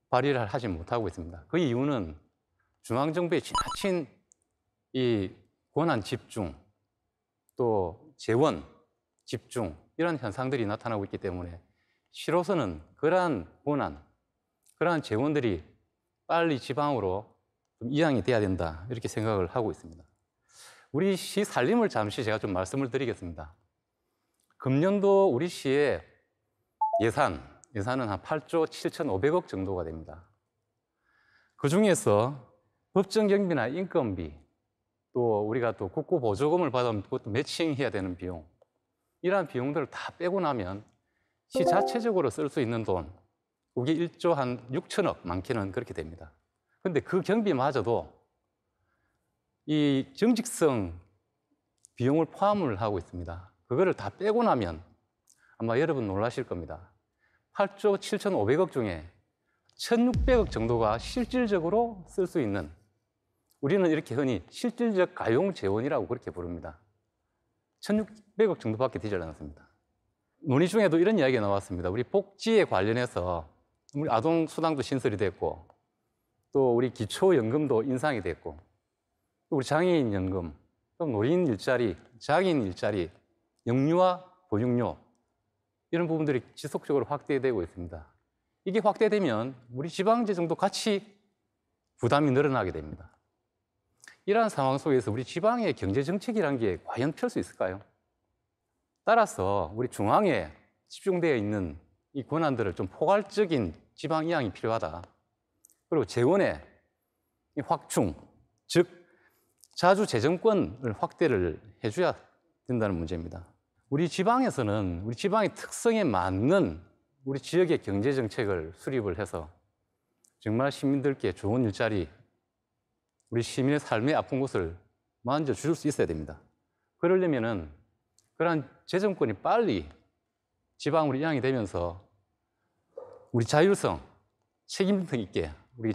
발휘를 하지 못하고 있습니다. 그 이유는 중앙정부의 지나친 이 권한 집중, 또 재원 집중 이런 현상들이 나타나고 있기 때문에 시로서는 그러한 권한, 그러한 재원들이 빨리 지방으로 좀 이양이 돼야 된다 이렇게 생각을 하고 있습니다. 우리 시 살림을 잠시 제가 좀 말씀을 드리겠습니다. 금년도 우리 시의 예산은 한 8조 7,500억 정도가 됩니다. 그중에서 법정경비나 인건비, 또 우리가 또 국고 보조금을 받으면 그것도 매칭해야 되는 비용, 이러한 비용들을 다 빼고 나면 시 자체적으로 쓸 수 있는 돈, 그게 1조 한 6천억, 많게는 그렇게 됩니다. 그런데 그 경비마저도 이 정직성 비용을 포함을 하고 있습니다. 그거를 다 빼고 나면 아마 여러분 놀라실 겁니다. 8조 7,500억 중에 1,600억 정도가 실질적으로 쓸 수 있는, 우리는 이렇게 흔히 실질적 가용 재원이라고 그렇게 부릅니다. 1,600억 정도밖에 되지 않았습니다. 논의 중에도 이런 이야기가 나왔습니다. 우리 복지에 관련해서 우리 아동수당도 신설이 됐고, 또 우리 기초연금도 인상이 됐고, 또 우리 장애인연금, 또 노인 일자리, 장애인 일자리, 영유아 보육료 이런 부분들이 지속적으로 확대되고 있습니다. 이게 확대되면 우리 지방재정도 같이 부담이 늘어나게 됩니다. 이러한 상황 속에서 우리 지방의 경제정책이라는 게 과연 펼 수 있을까요? 따라서 우리 중앙에 집중되어 있는 이 권한들을 좀 포괄적인 지방 이양이 필요하다. 그리고 재원의 확충, 즉 자주 재정권을 확대를 해줘야 된다는 문제입니다. 우리 지방에서는 우리 지방의 특성에 맞는 우리 지역의 경제 정책을 수립을 해서 정말 시민들께 좋은 일자리, 우리 시민의 삶의 아픈 곳을 만져 줄 수 있어야 됩니다. 그러려면은 그러한 재정권이 빨리 지방으로 이양이 되면서 우리 자율성, 책임성 있게 우리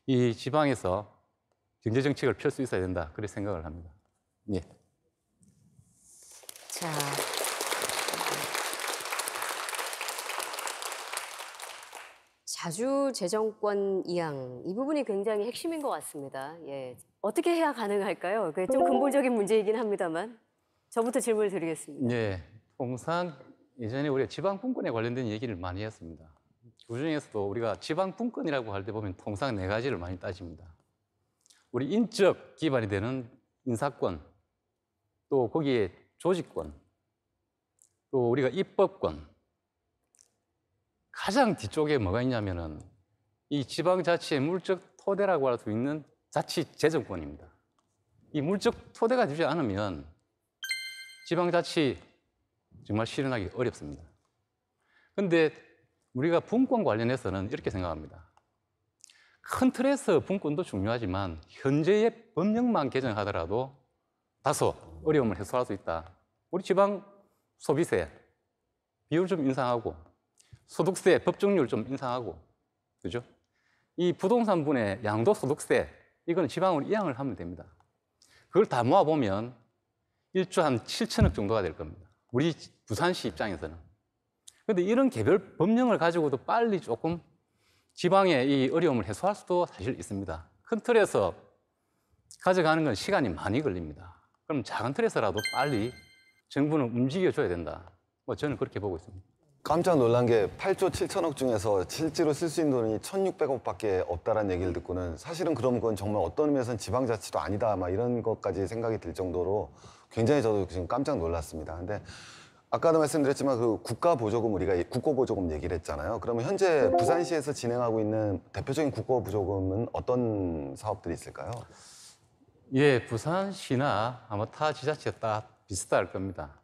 이 지방에서 경제 정책을 펼 수 있어야 된다. 그렇게 생각을 합니다. 예. 자, 자주 재정권 이양, 이 부분이 굉장히 핵심인 것 같습니다. 예, 어떻게 해야 가능할까요? 그게 좀 근본적인 문제이긴 합니다만 저부터 질문을 드리겠습니다. 예, 통상 예전에 우리가 지방분권에 관련된 얘기를 많이 했습니다. 그중에서도 우리가 지방분권이라고 할 때 보면 통상 4가지를 많이 따집니다. 우리 인적 기반이 되는 인사권, 또 거기에 조직권, 또 우리가 입법권, 가장 뒤쪽에 뭐가 있냐면은 이 지방자치의 물적 토대라고 할 수 있는 자치재정권입니다. 이 물적 토대가 되지 않으면 지방자치 정말 실현하기 어렵습니다. 그런데 우리가 분권 관련해서는 이렇게 생각합니다. 큰 틀에서 분권도 중요하지만 현재의 법령만 개정하더라도 다소 어려움을 해소할 수 있다. 우리 지방 소비세 비율 좀 인상하고 소득세 법정률 좀 인상하고, 그죠? 이 부동산분의 양도소득세 이건 지방으로 이양을 하면 됩니다. 그걸 다 모아보면 1조 한 7천억 정도가 될 겁니다. 우리 부산시 입장에서는. 그런데 이런 개별 법령을 가지고도 빨리 조금 지방의 이 어려움을 해소할 수도 사실 있습니다. 큰 틀에서 가져가는 건 시간이 많이 걸립니다. 그럼 작은 틀에서라도 빨리 정부는 움직여줘야 된다. 뭐 저는 그렇게 보고 있습니다. 깜짝 놀란 게 8조 7천억 중에서 실제로 쓸 수 있는 돈이 1,600억밖에 없다라는 얘기를 듣고는 사실은 그럼 그건 정말 어떤 의미에서는 지방자치도 아니다 막 이런 것까지 생각이 들 정도로 굉장히 저도 지금 깜짝 놀랐습니다. 근데 아까도 말씀드렸지만 그 국가보조금 우리가 국고보조금 얘기를 했잖아요. 그러면 현재 부산시에서 진행하고 있는 대표적인 국고보조금은 어떤 사업들이 있을까요? 예, 부산시나 아마 타 지자체 다 비슷할 겁니다.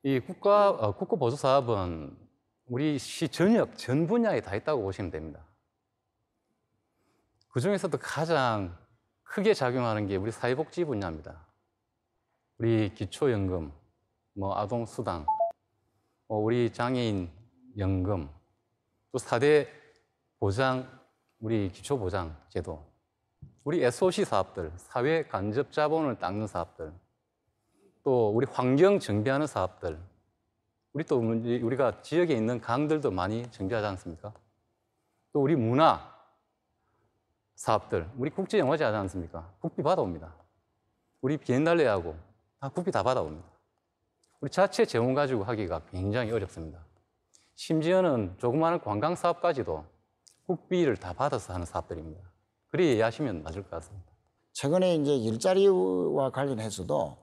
이 국고보조 사업은 우리 시 전역 전 분야에 다 있다고 보시면 됩니다. 그 중에서도 가장 크게 작용하는 게 우리 사회복지 분야입니다. 우리 기초연금, 뭐 아동수당, 우리 장애인 연금, 또 4대 보장, 우리 기초보장 제도, 우리 SOC 사업들, 사회 간접 자본을 닦는 사업들, 또 우리 환경 정비하는 사업들, 우리가 지역에 있는 강들도 많이 정비하지 않습니까? 또 우리 문화 사업들, 우리 국제영화제 하지 않습니까? 국비 받아옵니다. 우리 비엔날레하고 다 국비 다 받아옵니다. 우리 자체 재원 가지고 하기가 굉장히 어렵습니다. 심지어는 조그마한 관광 사업까지도 국비를 다 받아서 하는 사업들입니다. 그리 이해하시면 맞을 것 같습니다. 최근에 이제 일자리와 관련해서도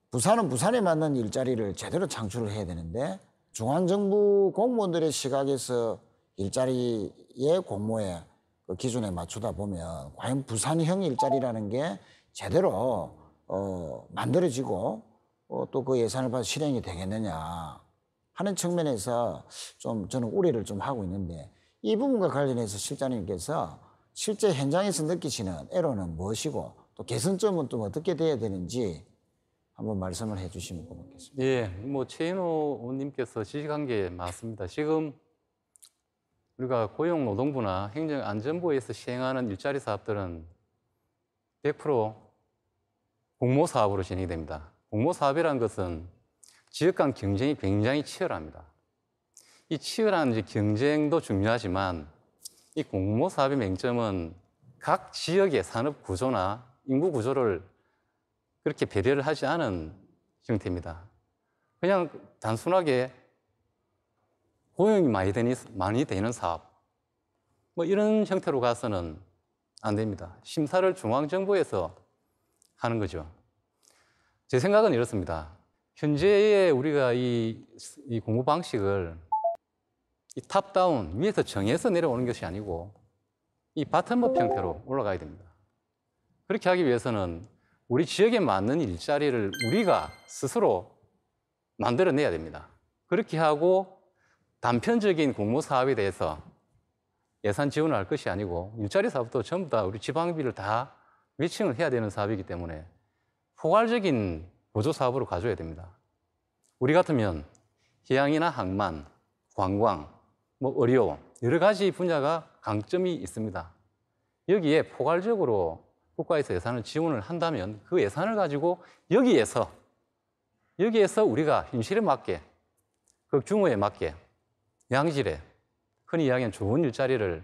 부산은 부산에 맞는 일자리를 제대로 창출을 해야 되는데 중앙정부 공무원들의 시각에서 일자리의 공모의 그 기준에 맞추다 보면 과연 부산형 일자리라는 게 제대로 만들어지고 또 그 예산을 받아 실행이 되겠느냐 하는 측면에서 좀 저는 우려를 좀 하고 있는데 이 부분과 관련해서 실장님께서 실제 현장에서 느끼시는 애로는 무엇이고 또 개선점은 또 어떻게 돼야 되는지 한번 말씀을 해주시면 고맙겠습니다. 예, 뭐 최인호 의원님께서 지적한 게 맞습니다. 지금 우리가 고용노동부나 행정안전부에서 시행하는 일자리 사업들은 100% 공모사업으로 진행이 됩니다. 공모사업이라는 것은 지역 간 경쟁이 굉장히 치열합니다. 이 치열한 경쟁도 중요하지만 이 공모사업의 맹점은 각 지역의 산업 구조나 인구 구조를 그렇게 배려를 하지 않은 형태입니다. 그냥 단순하게 고용이 많이 되는 사업, 뭐 이런 형태로 가서는 안 됩니다. 심사를 중앙정부에서 하는 거죠. 제 생각은 이렇습니다. 현재의 우리가 이 공부 방식을 이 탑다운, 위에서 정해서 내려오는 것이 아니고 이 바텀업 형태로 올라가야 됩니다. 그렇게 하기 위해서는 우리 지역에 맞는 일자리를 우리가 스스로 만들어내야 됩니다. 그렇게 하고 단편적인 공모사업에 대해서 예산 지원을 할 것이 아니고 일자리 사업도 전부 다 우리 지방비를 다 매칭을 해야 되는 사업이기 때문에 포괄적인 보조사업으로 가져야 됩니다. 우리 같으면 해양이나 항만, 관광, 뭐 의료 여러 가지 분야가 강점이 있습니다. 여기에 포괄적으로 국가에서 예산을 지원을 한다면 그 예산을 가지고 여기에서 우리가 현실에 맞게 그 규모에 맞게 양질의 흔히 이야기하는 좋은 일자리를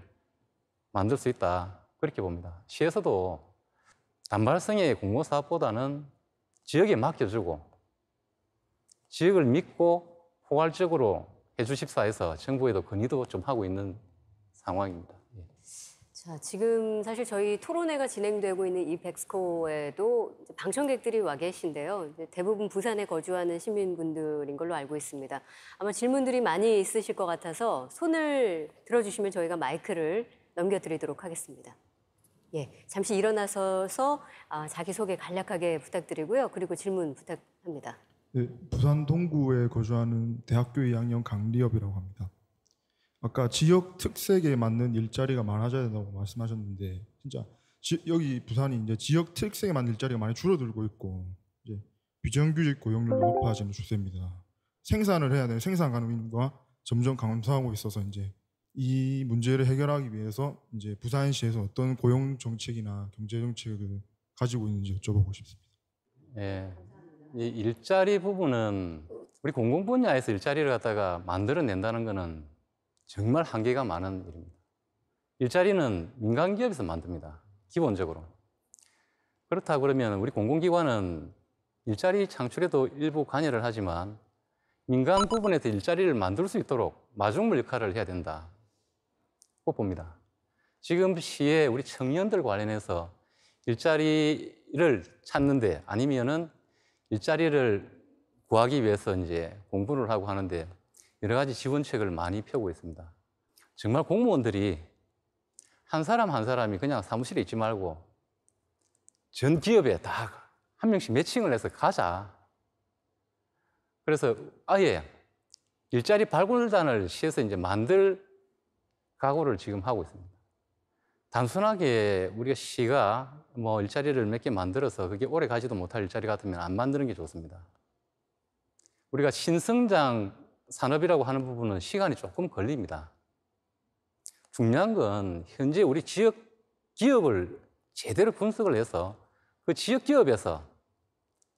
만들 수 있다 그렇게 봅니다. 시에서도 단발성의 공모사업보다는 지역에 맡겨주고 지역을 믿고 포괄적으로 해주십사 해서 정부에도 건의도 좀 하고 있는 상황입니다. 자, 지금 사실 저희 토론회가 진행되고 있는 이 백스코에도 방청객들이 와 계신데요. 이제 대부분 부산에 거주하는 시민분들인 걸로 알고 있습니다. 아마 질문들이 많이 있으실 것 같아서 손을 들어주시면 저희가 마이크를 넘겨드리도록 하겠습니다. 예, 잠시 일어나셔서 자기소개 간략하게 부탁드리고요. 그리고 질문 부탁합니다. 네, 부산 동구에 거주하는 대학교 2학년 강리엽이라고 합니다. 아까 지역 특색에 맞는 일자리가 많아져야 된다고 말씀하셨는데 진짜 여기 부산이 이제 지역 특색에 맞는 일자리가 많이 줄어들고 있고 이제 비정규직 고용률도 높아지는 추세입니다. 생산을 해야 되는 생산 가능인과 점점 감소하고 있어서 이제 이 문제를 해결하기 위해서 이제 부산시에서 어떤 고용 정책이나 경제 정책을 가지고 있는지 여쭤보고 싶습니다. 예, 이 일자리 부분은 우리 공공 분야에서 일자리를 갖다가 만들어낸다는 것은 정말 한계가 많은 일입니다. 일자리는 민간 기업에서 만듭니다. 기본적으로. 그렇다 그러면 우리 공공기관은 일자리 창출에도 일부 관여를 하지만 민간 부분에서 일자리를 만들 수 있도록 마중물 역할을 해야 된다고 봅니다. 지금 시에 우리 청년들 관련해서 일자리를 찾는데 아니면은 일자리를 구하기 위해서 이제 공부를 하고 하는데 여러 가지 지원책을 많이 펴고 있습니다. 정말 공무원들이 한 사람 한 사람이 그냥 사무실에 있지 말고 전 기업에 다 한 명씩 매칭을 해서 가자. 그래서 아예 일자리 발굴단을 시에서 이제 만들 각오를 지금 하고 있습니다. 단순하게 우리가 시가 뭐 일자리를 몇 개 만들어서 그게 오래 가지도 못할 일자리 같으면 안 만드는 게 좋습니다. 우리가 신성장 산업이라고 하는 부분은 시간이 조금 걸립니다. 중요한 건 현재 우리 지역 기업을 제대로 분석을 해서 그 지역 기업에서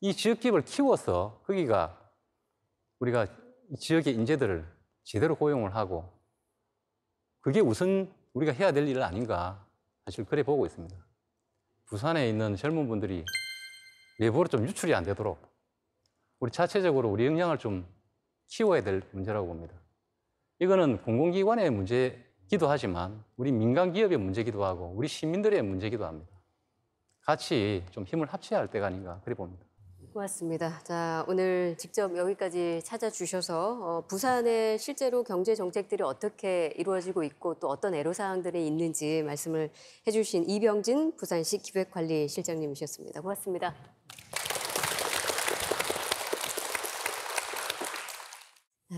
이 지역 기업을 키워서 거기가 우리가 이 지역의 인재들을 제대로 고용을 하고 그게 우선 우리가 해야 될 일 아닌가 사실 그래 보고 있습니다. 부산에 있는 젊은 분들이 외부로 좀 유출이 안 되도록 우리 자체적으로 우리 역량을 좀 키워야 될 문제라고 봅니다. 이거는 공공기관의 문제기도 하지만 우리 민간 기업의 문제기도 하고 우리 시민들의 문제기도 합니다. 같이 좀 힘을 합쳐야 할 때가 아닌가 그래 봅니다. 고맙습니다. 자, 오늘 직접 여기까지 찾아주셔서 부산의 실제로 경제 정책들이 어떻게 이루어지고 있고 또 어떤 애로사항들이 있는지 말씀을 해주신 이병진 부산시 기획관리실장님이셨습니다. 고맙습니다.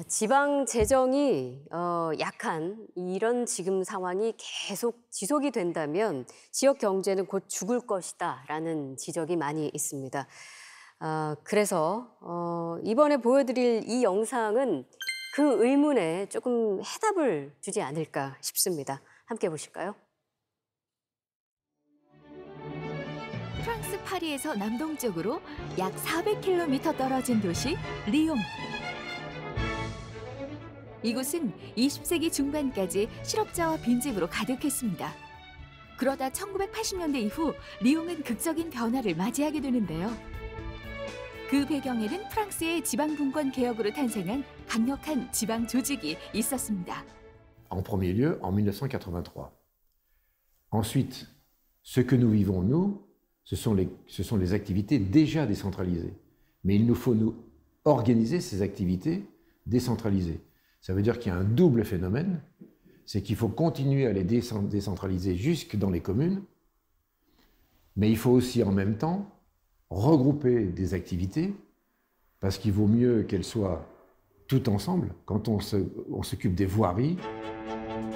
지방 재정이 약한 이런 지금 상황이 계속 지속이 된다면 지역 경제는 곧 죽을 것이다라는 지적이 많이 있습니다. 그래서 이번에 보여드릴 이 영상은 그 의문에 조금 해답을 주지 않을까 싶습니다. 함께 보실까요? 프랑스 파리에서 남동쪽으로 약 400km 떨어진 도시 리옹. 이곳은 20세기 중반까지 실업자와 빈집으로 가득했습니다. 그러다 1980년대 이후 리옹은 극적인 변화를 맞이하게 되는데요. 그 배경에는 프랑스의 지방분권 개혁으로 탄생한 강력한 지방 조직이 있었습니다. En premier lieu, en 1983. Ensuite, ce que nous vivons, nous, ce sont les activités déjà décentralisées. Mais il nous faut nous organiser ces activités décentralisées. Ça veut dire qu'il y a un double phénomène, c'est qu'il faut continuer à les décentraliser jusque dans les communes, mais il faut aussi en même temps regrouper des activités, parce qu'il vaut mieux qu'elles soient toutes ensemble quand on s'occupe des voiries.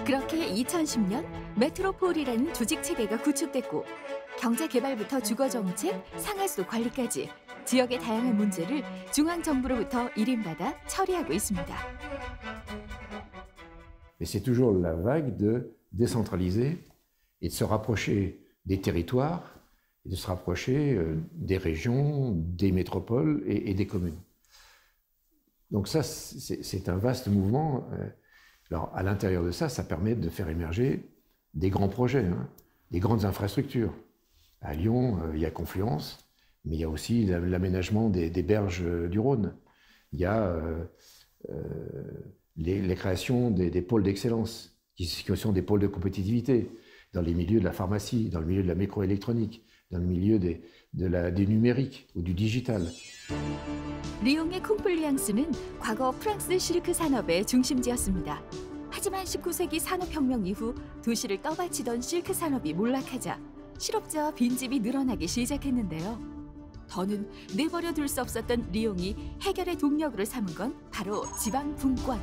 그렇게 2010년 메트로폴이라는 조직 체계가 구축됐고 경제 개발부터 주거 정책, 상하수 관리까지 지역의 다양한 문제를 중앙 정부로부터 일임받아 처리하고 있습니다. Mais c'est toujours la vague de décentraliser et de se rapprocher des territoires et de se rapprocher des régions, des métropoles et des communes. Donc ça, c'est un vaste mouvement. Alors à l'intérieur de ça, ça permet de faire émerger des grands projets, hein, des grandes infrastructures. À Lyon, il y a Confluence, mais il y a aussi l'aménagement des berges du Rhône. Il y a les créations des pôles d'excellence, qui sont des pôles de compétitivité, dans les milieux de la pharmacie, dans le milieu de la microélectronique, dans le milieu du numérique ou du digital. 리옹의 콩플리앙스는 과거 프랑스 실크 산업의 중심지였습니다. 하지만 19세기 산업혁명 이후 도시를 떠받치던 실크 산업이 몰락하자 실업자와 빈집이 늘어나기 시작했는데요. 더는 내버려 둘 수 없었던 리옹이 해결의 동력으로 삼은 건 바로 지방 분권.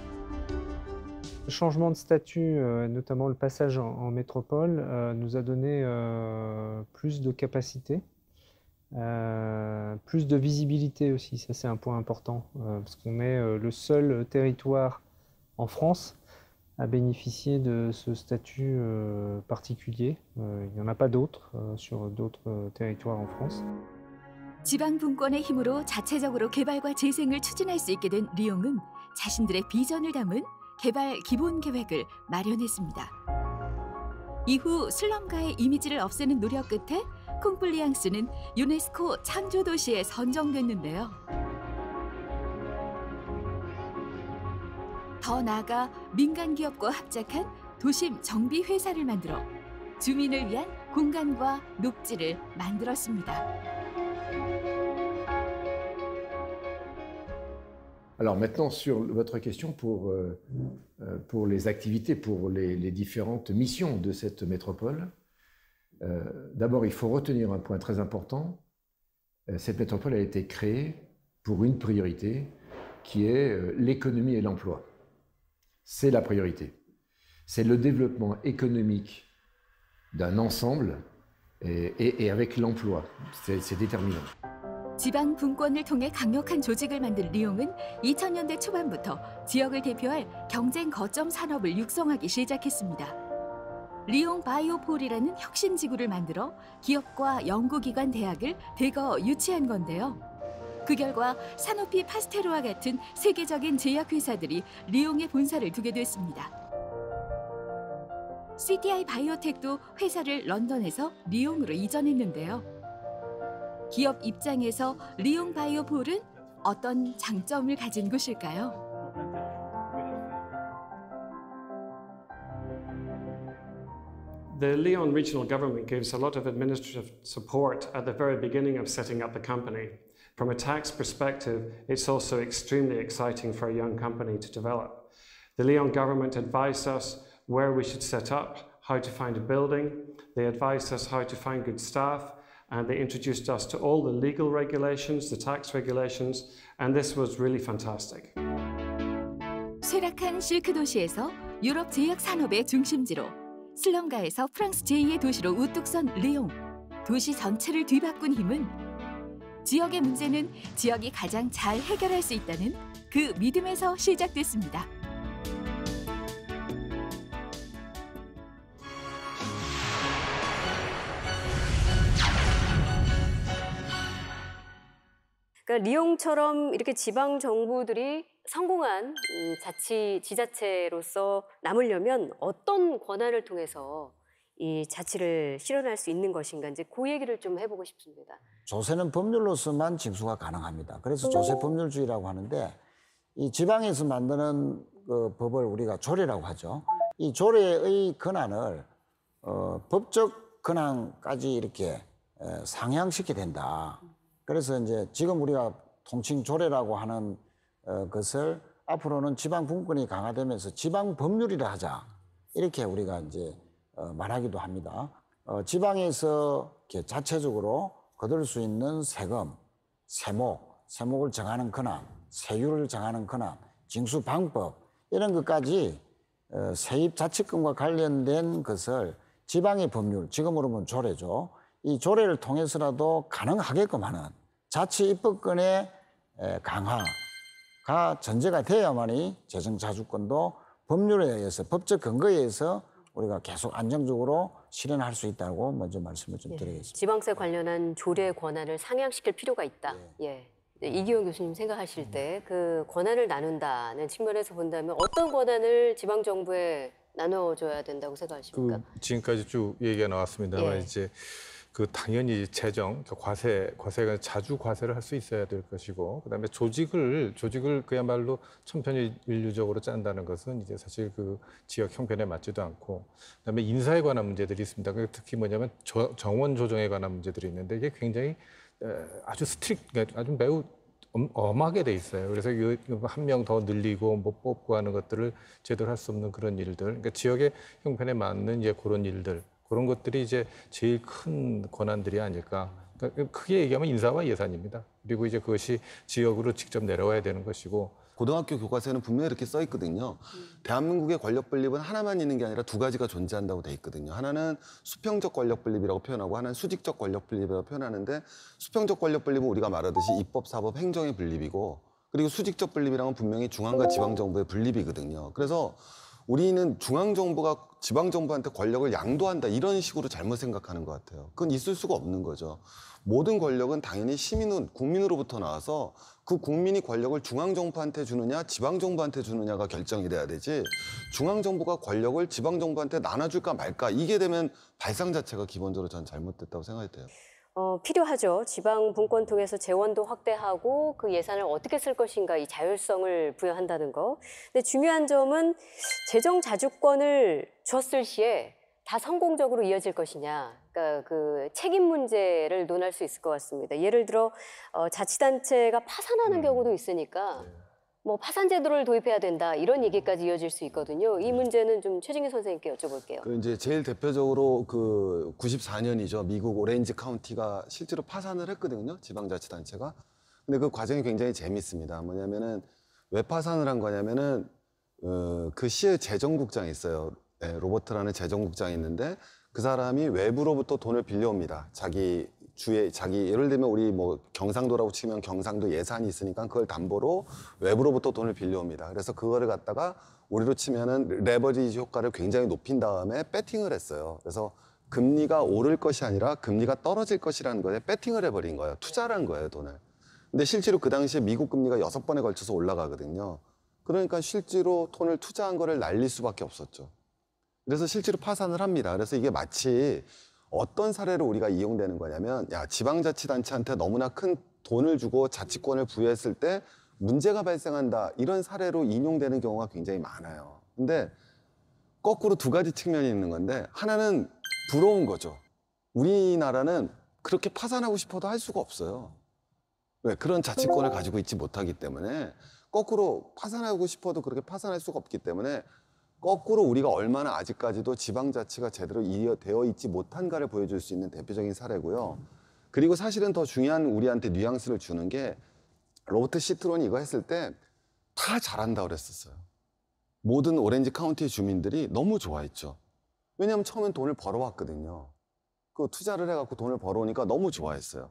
Le changement de statut, notamment le passage en métropole, nous a donné plus de capacité, plus de visibilité aussi. Ça, c'est un point important, parce qu'on est le seul territoire en France à bénéficier de ce statut particulier. Il n'y en a pas d'autres sur d'autres territoires en France. 지방 분권의 힘으로 자체적으로 개발과 재생을 추진할 수 있게 된 리옹은 자신들의 비전을 담은 개발 기본 계획을 마련했습니다. 이후 슬럼가의 이미지를 없애는 노력 끝에 콩플리앙스는 유네스코 창조 도시에 선정됐는데요. 더 나아가 민간 기업과 합작한 도심 정비 회사를 만들어 주민을 위한 공간과 녹지를 만들었습니다. Alors maintenant, sur votre question pour les activités, pour les différentes missions de cette métropole, d'abord, il faut retenir un point très important. Cette métropole a été créée pour une priorité qui est l'économie et l'emploi. C'est la priorité. C'est le développement économique d'un ensemble et avec l'emploi. C'est déterminant. 지방 분권을 통해 강력한 조직을 만든 리옹은 2000년대 초반부터 지역을 대표할 경쟁 거점 산업을 육성하기 시작했습니다. 리옹 바이오폴이라는 혁신 지구를 만들어 기업과 연구기관, 대학을 대거 유치한 건데요. 그 결과 사노피 파스테르와 같은 세계적인 제약회사들이 리옹에 본사를 두게 됐습니다. CTI 바이오텍도 회사를 런던에서 리옹으로 이전했는데요. 기업 입장에서 리옹 바이오폴은 어떤 장점을 가진 곳일까요? The Lyon regional government gives a lot of administrative support at the very beginning of setting up the company. From a tax perspective, it's also extremely exciting for a young company to develop. The Lyon government advised us where we should set up, how to find a building. They advised us how to find good staff. And they introduced us to all the legal regulations, the tax regulations, and this was really fantastic. 쇠락한 실크 도시에서 유럽 제약 산업의 중심지로, 슬럼가에서 프랑스 제2의 도시로 우뚝 선 리옹. 도시 전체를 뒤바꾼 힘은 지역의 문제는 지역이 가장 잘 해결할 수 있다는 그 믿음에서 시작됐습니다. 그러니까 리옹처럼 이렇게 지방 정부들이 성공한 지자체로서 남으려면 어떤 권한을 통해서 이 자치를 실현할 수 있는 것인가 이제 그 얘기를 좀 해보고 싶습니다. 조세는 법률로서만 징수가 가능합니다. 그래서 조세 법률주의라고 하는데 이 지방에서 만드는 그 법을 우리가 조례라고 하죠. 이 조례의 권한을 법적 권한까지 이렇게 상향시켜야 된다. 그래서 이제 지금 우리가 통칭 조례라고 하는 것을 앞으로는 지방 분권이 강화되면서 지방 법률이라 하자 이렇게 우리가 이제 말하기도 합니다. 지방에서 이렇게 자체적으로 거둘 수 있는 세금, 세목을 정하는 권한, 세율을 정하는 권한, 징수 방법 이런 것까지 세입 자치권과 관련된 것을 지방의 법률, 지금으로 보면 조례죠. 이 조례를 통해서라도 가능하게끔 하는 자치 입법권의 강화가 전제가 돼야만이 재정자주권도 법률에 의해서 법적 근거에 의해서 우리가 계속 안정적으로 실현할 수 있다고 먼저 말씀을 좀 드리겠습니다. 지방세 관련한 조례 권한을 상향시킬 필요가 있다. 이기영 교수님 생각하실 때 그 권한을 나눈다는 측면에서 본다면 어떤 권한을 지방 정부에 나눠줘야 된다고 생각하십니까? 지금까지 쭉 얘기가 나왔습니다만 이제 그 당연히 재정, 과세가 자주 과세를 할 수 있어야 될 것이고, 그다음에 조직을 그야말로 천편일률적으로 짠다는 것은 이제 사실 그 지역 형편에 맞지도 않고, 그다음에 인사에 관한 문제들이 있습니다. 특히 뭐냐면 정원 조정에 관한 문제들이 있는데 이게 굉장히 아주 아주 매우 엄하게 돼 있어요. 그래서 한 명 더 늘리고 뭐 뽑고 하는 것들을 제대로 할 수 없는 그런 일들, 그러니까 지역의 형편에 맞는 이제 그런 일들. 그런 것들이 이제 제일 큰 권한들이 아닐까. 그러니까 크게 얘기하면 인사와 예산입니다. 그리고 이제 그것이 지역으로 직접 내려와야 되는 것이고, 고등학교 교과서에는 분명히 이렇게 써 있거든요. 대한민국의 권력 분립은 하나만 있는 게 아니라 두 가지가 존재한다고 돼 있거든요. 하나는 수평적 권력 분립이라고 표현하고 하나는 수직적 권력 분립이라고 표현하는데 수평적 권력 분립은 우리가 말하듯이 입법, 사법, 행정의 분립이고 그리고 수직적 분립이랑은 분명히 중앙과 지방정부의 분립이거든요. 그래서 우리는 중앙정부가 지방정부한테 권력을 양도한다 이런 식으로 잘못 생각하는 것 같아요. 그건 있을 수가 없는 거죠. 모든 권력은 당연히 국민으로부터 나와서 그 국민이 권력을 중앙정부한테 주느냐 지방정부한테 주느냐가 결정이 돼야 되지 중앙정부가 권력을 지방정부한테 나눠줄까 말까 이게 되면 발상 자체가 기본적으로 전 잘못됐다고 생각이 돼요. 필요하죠. 지방 분권 통해서 재원도 확대하고 그 예산을 어떻게 쓸 것인가 이 자율성을 부여한다는 거. 근데 중요한 점은 재정 자주권을 줬을 시에 다 성공적으로 이어질 것이냐. 그러니까 그 책임 문제를 논할 수 있을 것 같습니다. 예를 들어 자치단체가 파산하는 경우도 있으니까 뭐 파산 제도를 도입해야 된다 이런 얘기까지 이어질 수 있거든요. 이 문제는 좀 최진기 선생님께 여쭤볼게요. 그 이제 제일 대표적으로 그 94년이죠. 미국 오렌지 카운티가 실제로 파산을 했거든요. 지방자치단체가. 근데 그 과정이 굉장히 재밌습니다. 뭐냐면은 왜 파산을 한 거냐면은 그 시의 재정국장이 있어요. 네, 로버트라는 재정국장이 있는데 그 사람이 외부로부터 돈을 빌려옵니다. 자기 예를 들면 우리 뭐 경상도라고 치면 경상도 예산이 있으니까 그걸 담보로 외부로부터 돈을 빌려옵니다. 그래서 그거를 갖다가 우리로 치면은 레버리지 효과를 굉장히 높인 다음에 배팅을 했어요. 그래서 금리가 오를 것이 아니라 금리가 떨어질 것이라는 거에 배팅을 해버린 거예요. 투자를 한 거예요, 돈을. 근데 실제로 그 당시에 미국 금리가 6번에 걸쳐서 올라가거든요. 그러니까 실제로 돈을 투자한 거를 날릴 수밖에 없었죠. 그래서 실제로 파산을 합니다. 그래서 이게 마치 어떤 사례로 우리가 이용되는 거냐면 지방자치단체한테 너무나 큰 돈을 주고 자치권을 부여했을 때 문제가 발생한다 이런 사례로 인용되는 경우가 굉장히 많아요. 근데 거꾸로 두 가지 측면이 있는 건데 하나는 부러운 거죠. 우리나라는 그렇게 파산하고 싶어도 할 수가 없어요. 왜? 그런 자치권을 가지고 있지 못하기 때문에 거꾸로 파산하고 싶어도 그렇게 파산할 수가 없기 때문에 거꾸로 우리가 얼마나 아직까지도 지방자치가 제대로 이어되어 있지 못한가를 보여줄 수 있는 대표적인 사례고요. 그리고 사실은 더 중요한 우리한테 뉘앙스를 주는 게 로버트 시트론이 이거 했을 때 다 잘한다 그랬었어요. 모든 오렌지 카운티의 주민들이 너무 좋아했죠. 왜냐하면 처음엔 돈을 벌어왔거든요. 그 투자를 해갖고 돈을 벌어오니까 너무 좋아했어요.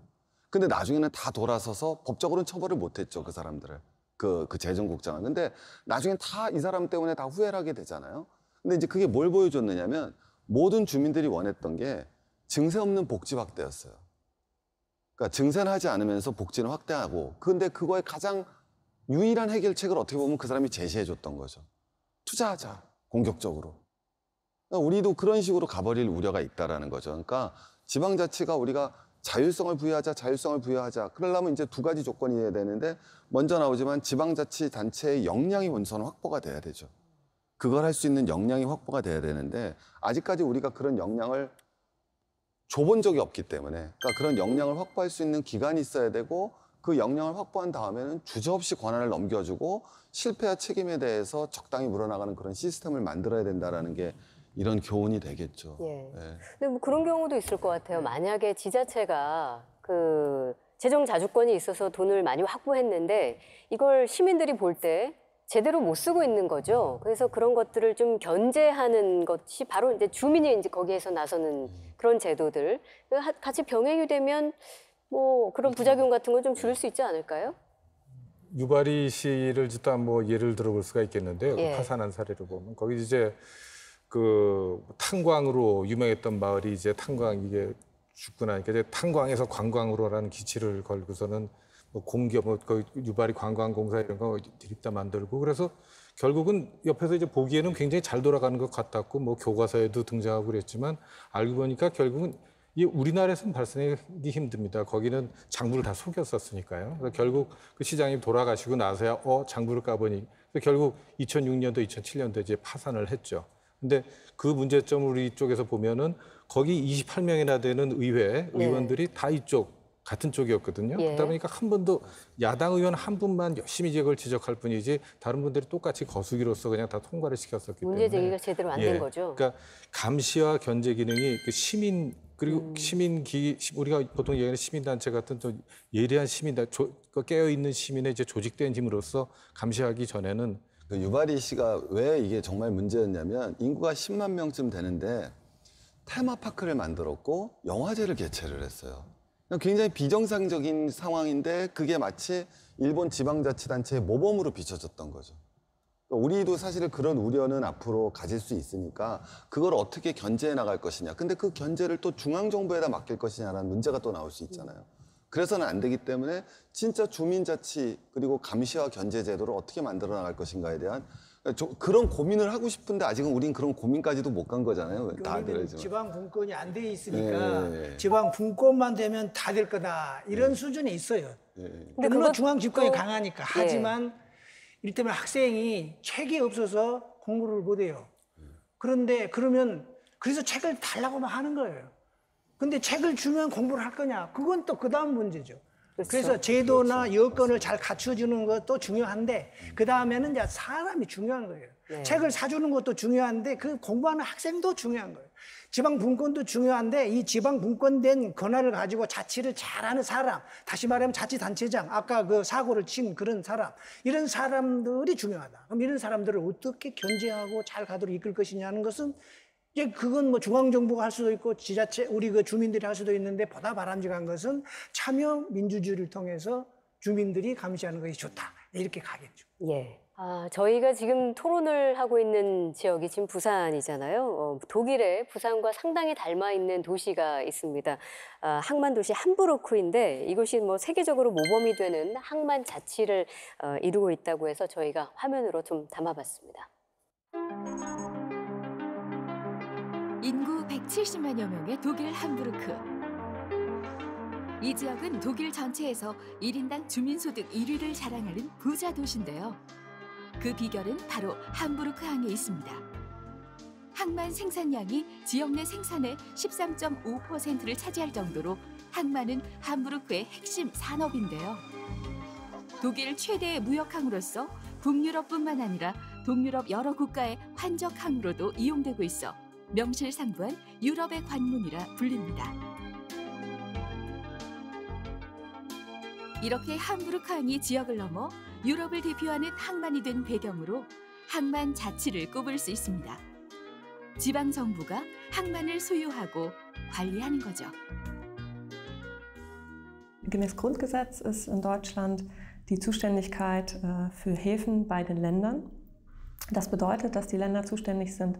근데 나중에는 다 돌아서서 법적으로는 처벌을 못했죠, 그 사람들을. 그 재정국장은. 근데 나중엔 다 이 사람 때문에 다 후회를 하게 되잖아요. 근데 이제 그게 뭘 보여줬느냐면 모든 주민들이 원했던 게 증세 없는 복지 확대였어요. 그러니까 증세는 하지 않으면서 복지는 확대하고 근데 그거의 가장 유일한 해결책을 어떻게 보면 그 사람이 제시해줬던 거죠. 투자하자, 공격적으로. 그러니까 우리도 그런 식으로 가버릴 우려가 있다라는 거죠. 그러니까 지방자치가 우리가 자율성을 부여하자. 그러려면 이제 두 가지 조건이 해야 되는데 먼저 나오지만 지방자치단체의 역량이 우선 확보가 돼야 되죠. 그걸 할 수 있는 역량이 확보가 돼야 되는데 아직까지 우리가 그런 역량을 줘본 적이 없기 때문에 그러니까 그런 역량을 확보할 수 있는 기관이 있어야 되고 그 역량을 확보한 다음에는 주저없이 권한을 넘겨주고 실패와 책임에 대해서 적당히 물어나가는 그런 시스템을 만들어야 된다라는 게 이런 교훈이 되겠죠. 예. 근데 뭐 그런 경우도 있을 것 같아요. 만약에 지자체가 그 재정 자주권이 있어서 돈을 많이 확보했는데 이걸 시민들이 볼 때 제대로 못 쓰고 있는 거죠. 그래서 그런 것들을 좀 견제하는 것이 바로 이제 주민이 이제 거기에서 나서는 그런 제도들 같이 병행이 되면 뭐 그런 부작용 같은 건 좀 줄일 수 있지 않을까요? 유바리 씨를 일단 뭐 예를 들어볼 수가 있겠는데요. 예. 그 파산한 사례를 보면 거기 이제 그 탄광으로 유명했던 마을이 이제 탄광 이게 죽고 나니까 이제 탄광에서 관광으로라는 기치를 걸고서는 뭐 공기업, 뭐 그 유바리 관광공사 이런 거 드립다 만들고 그래서 결국은 옆에서 이제 보기에는 굉장히 잘 돌아가는 것 같았고 뭐 교과서에도 등장하고 그랬지만 알고 보니까 결국은 이 우리나라에서는 발생하기 힘듭니다. 거기는 장부를 다 속였었으니까요. 그래서 결국 그 시장이 돌아가시고 나서야 장부를 까보니 결국 2006년도, 2007년도 이제 파산을 했죠. 근데 그 문제점을 우리 쪽에서 보면은 거기 28명이나 되는 의원들이 다 이쪽 같은 쪽이었거든요. 예. 그러다 보니까 한 번도 야당 의원 한 분만 열심히 이걸 지적할 뿐이지 다른 분들이 똑같이 거수기로서 그냥 다 통과를 시켰었기 때문에 문제 제기가 제대로 안 된 거죠. 그러니까 감시와 견제 기능이 그 시민 그리고 우리가 보통 얘기하는 시민단체 같은 좀 예리한 시민단체 그 깨어 있는 시민의 이제 조직된 힘으로서 감시하기 전에는 그 유바리 씨가 왜 이게 정말 문제였냐면 인구가 10만 명쯤 되는데 테마파크를 만들었고 영화제를 개최를 했어요. 굉장히 비정상적인 상황인데 그게 마치 일본 지방자치단체의 모범으로 비춰졌던 거죠. 우리도 사실 그런 우려는 앞으로 가질 수 있으니까 그걸 어떻게 견제해 나갈 것이냐. 근데 그 견제를 또 중앙정부에다 맡길 것이냐라는 문제가 또 나올 수 있잖아요. 그래서는 안 되기 때문에 진짜 주민자치 그리고 감시와 견제 제도를 어떻게 만들어 나갈 것인가에 대한 그런 고민을 하고 싶은데 아직은 우린 그런 고민까지도 못 간 거잖아요. 다들 지방 분권이 안 돼 있으니까 지방 분권만 되면 다 될 거다 이런 수준에 있어요. 근데 물론 중앙 집권이 강하니까 하지만 이를테면 학생이 책이 없어서 공부를 못 해요. 그런데 그래서 책을 달라고만 하는 거예요. 근데 책을 주면 공부를 할 거냐? 그건 또 그 다음 문제죠. 그렇죠. 그래서 제도나 여건을 잘 갖춰주는 것도 중요한데 그 다음에는 이제 사람이 중요한 거예요. 책을 사주는 것도 중요한데 그 공부하는 학생도 중요한 거예요. 지방 분권도 중요한데 이 지방 분권된 권한을 가지고 자치를 잘하는 사람, 다시 말하면 자치단체장, 아까 그 사고를 친 그런 사람, 이런 사람들이 중요하다. 그럼 이런 사람들을 어떻게 견제하고 잘 가도록 이끌 것이냐는 것은 이제 그건 뭐 중앙정부가 할 수도 있고 지자체, 우리 그 주민들이 할 수도 있는데 보다 바람직한 것은 참여 민주주의를 통해서 주민들이 감시하는 것이 좋다. 이렇게 가겠죠. 예. 저희가 지금 토론을 하고 있는 지역이 지금 부산이잖아요. 독일의 부산과 상당히 닮아 있는 도시가 있습니다. 항만 도시 함부르크인데 이곳이 뭐 세계적으로 모범이 되는 항만 자치를 이루고 있다고 해서 저희가 화면으로 좀 담아봤습니다. 인구 170만여 명의 독일 함부르크. 이 지역은 독일 전체에서 1인당 주민소득 1위를 자랑하는 부자 도시인데요. 그 비결은 바로 함부르크 항에 있습니다. 항만 생산량이 지역 내 생산의 13.5%를 차지할 정도로 항만은 함부르크의 핵심 산업인데요. 독일 최대의 무역항으로서 북유럽뿐만 아니라 동유럽 여러 국가의 환적항으로도 이용되고 있어 명실상부한 유럽의 관문이라 불립니다. 이렇게 함부르크 항이 지역을 넘어 유럽을 대표하는 항만이 된 배경으로 항만 자치를 꼽을 수 있습니다. 지방 정부가 항만을 소유하고 관리하는 거죠. Gemäß Grundgesetz ist in Deutschland die Zuständigkeit für Häfen bei den Ländern. Das bedeutet, dass die Länder zuständig sind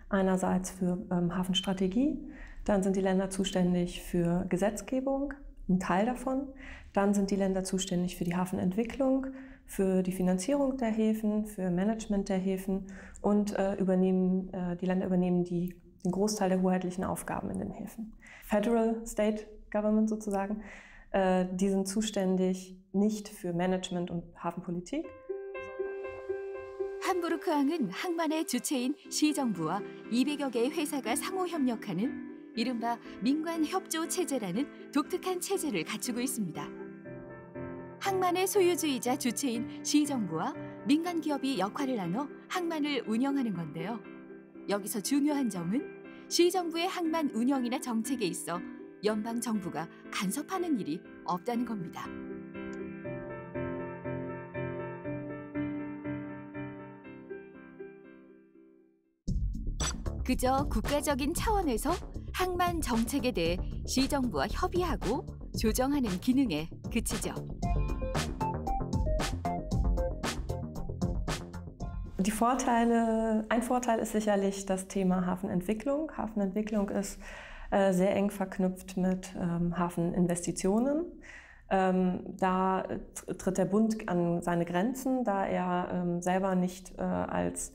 einerseits für Hafenstrategie, dann sind die Länder zuständig für Gesetzgebung, ein Teil davon. Dann sind die Länder zuständig für die Hafenentwicklung, für die Finanzierung der Häfen, für Management der Häfen und die Länder übernehmen den Großteil der hoheitlichen Aufgaben in den Häfen. Federal State Government sozusagen, die sind zuständig nicht für Management und Hafenpolitik. 함부르크 항은 항만의 주체인 시정부와 200여 개의 회사가 상호 협력하는 이른바 민관협조 체제라는 독특한 체제를 갖추고 있습니다. 항만의 소유주이자 주체인 시정부와 민간 기업이 역할을 나눠 항만을 운영하는 건데요. 여기서 중요한 점은 시정부의 항만 운영이나 정책에 있어 연방 정부가 간섭하는 일이 없다는 겁니다. 그저 국가적인 차원에서 항만 정책에 대해 시정부와 협의하고 조정하는 기능에 그치죠. Ein Vorteil ist sicherlich das Thema Hafenentwicklung. Hafenentwicklung ist sehr eng verknüpft mit Hafeninvestitionen. Da tritt der Bund an seine Grenzen, da er selber nicht als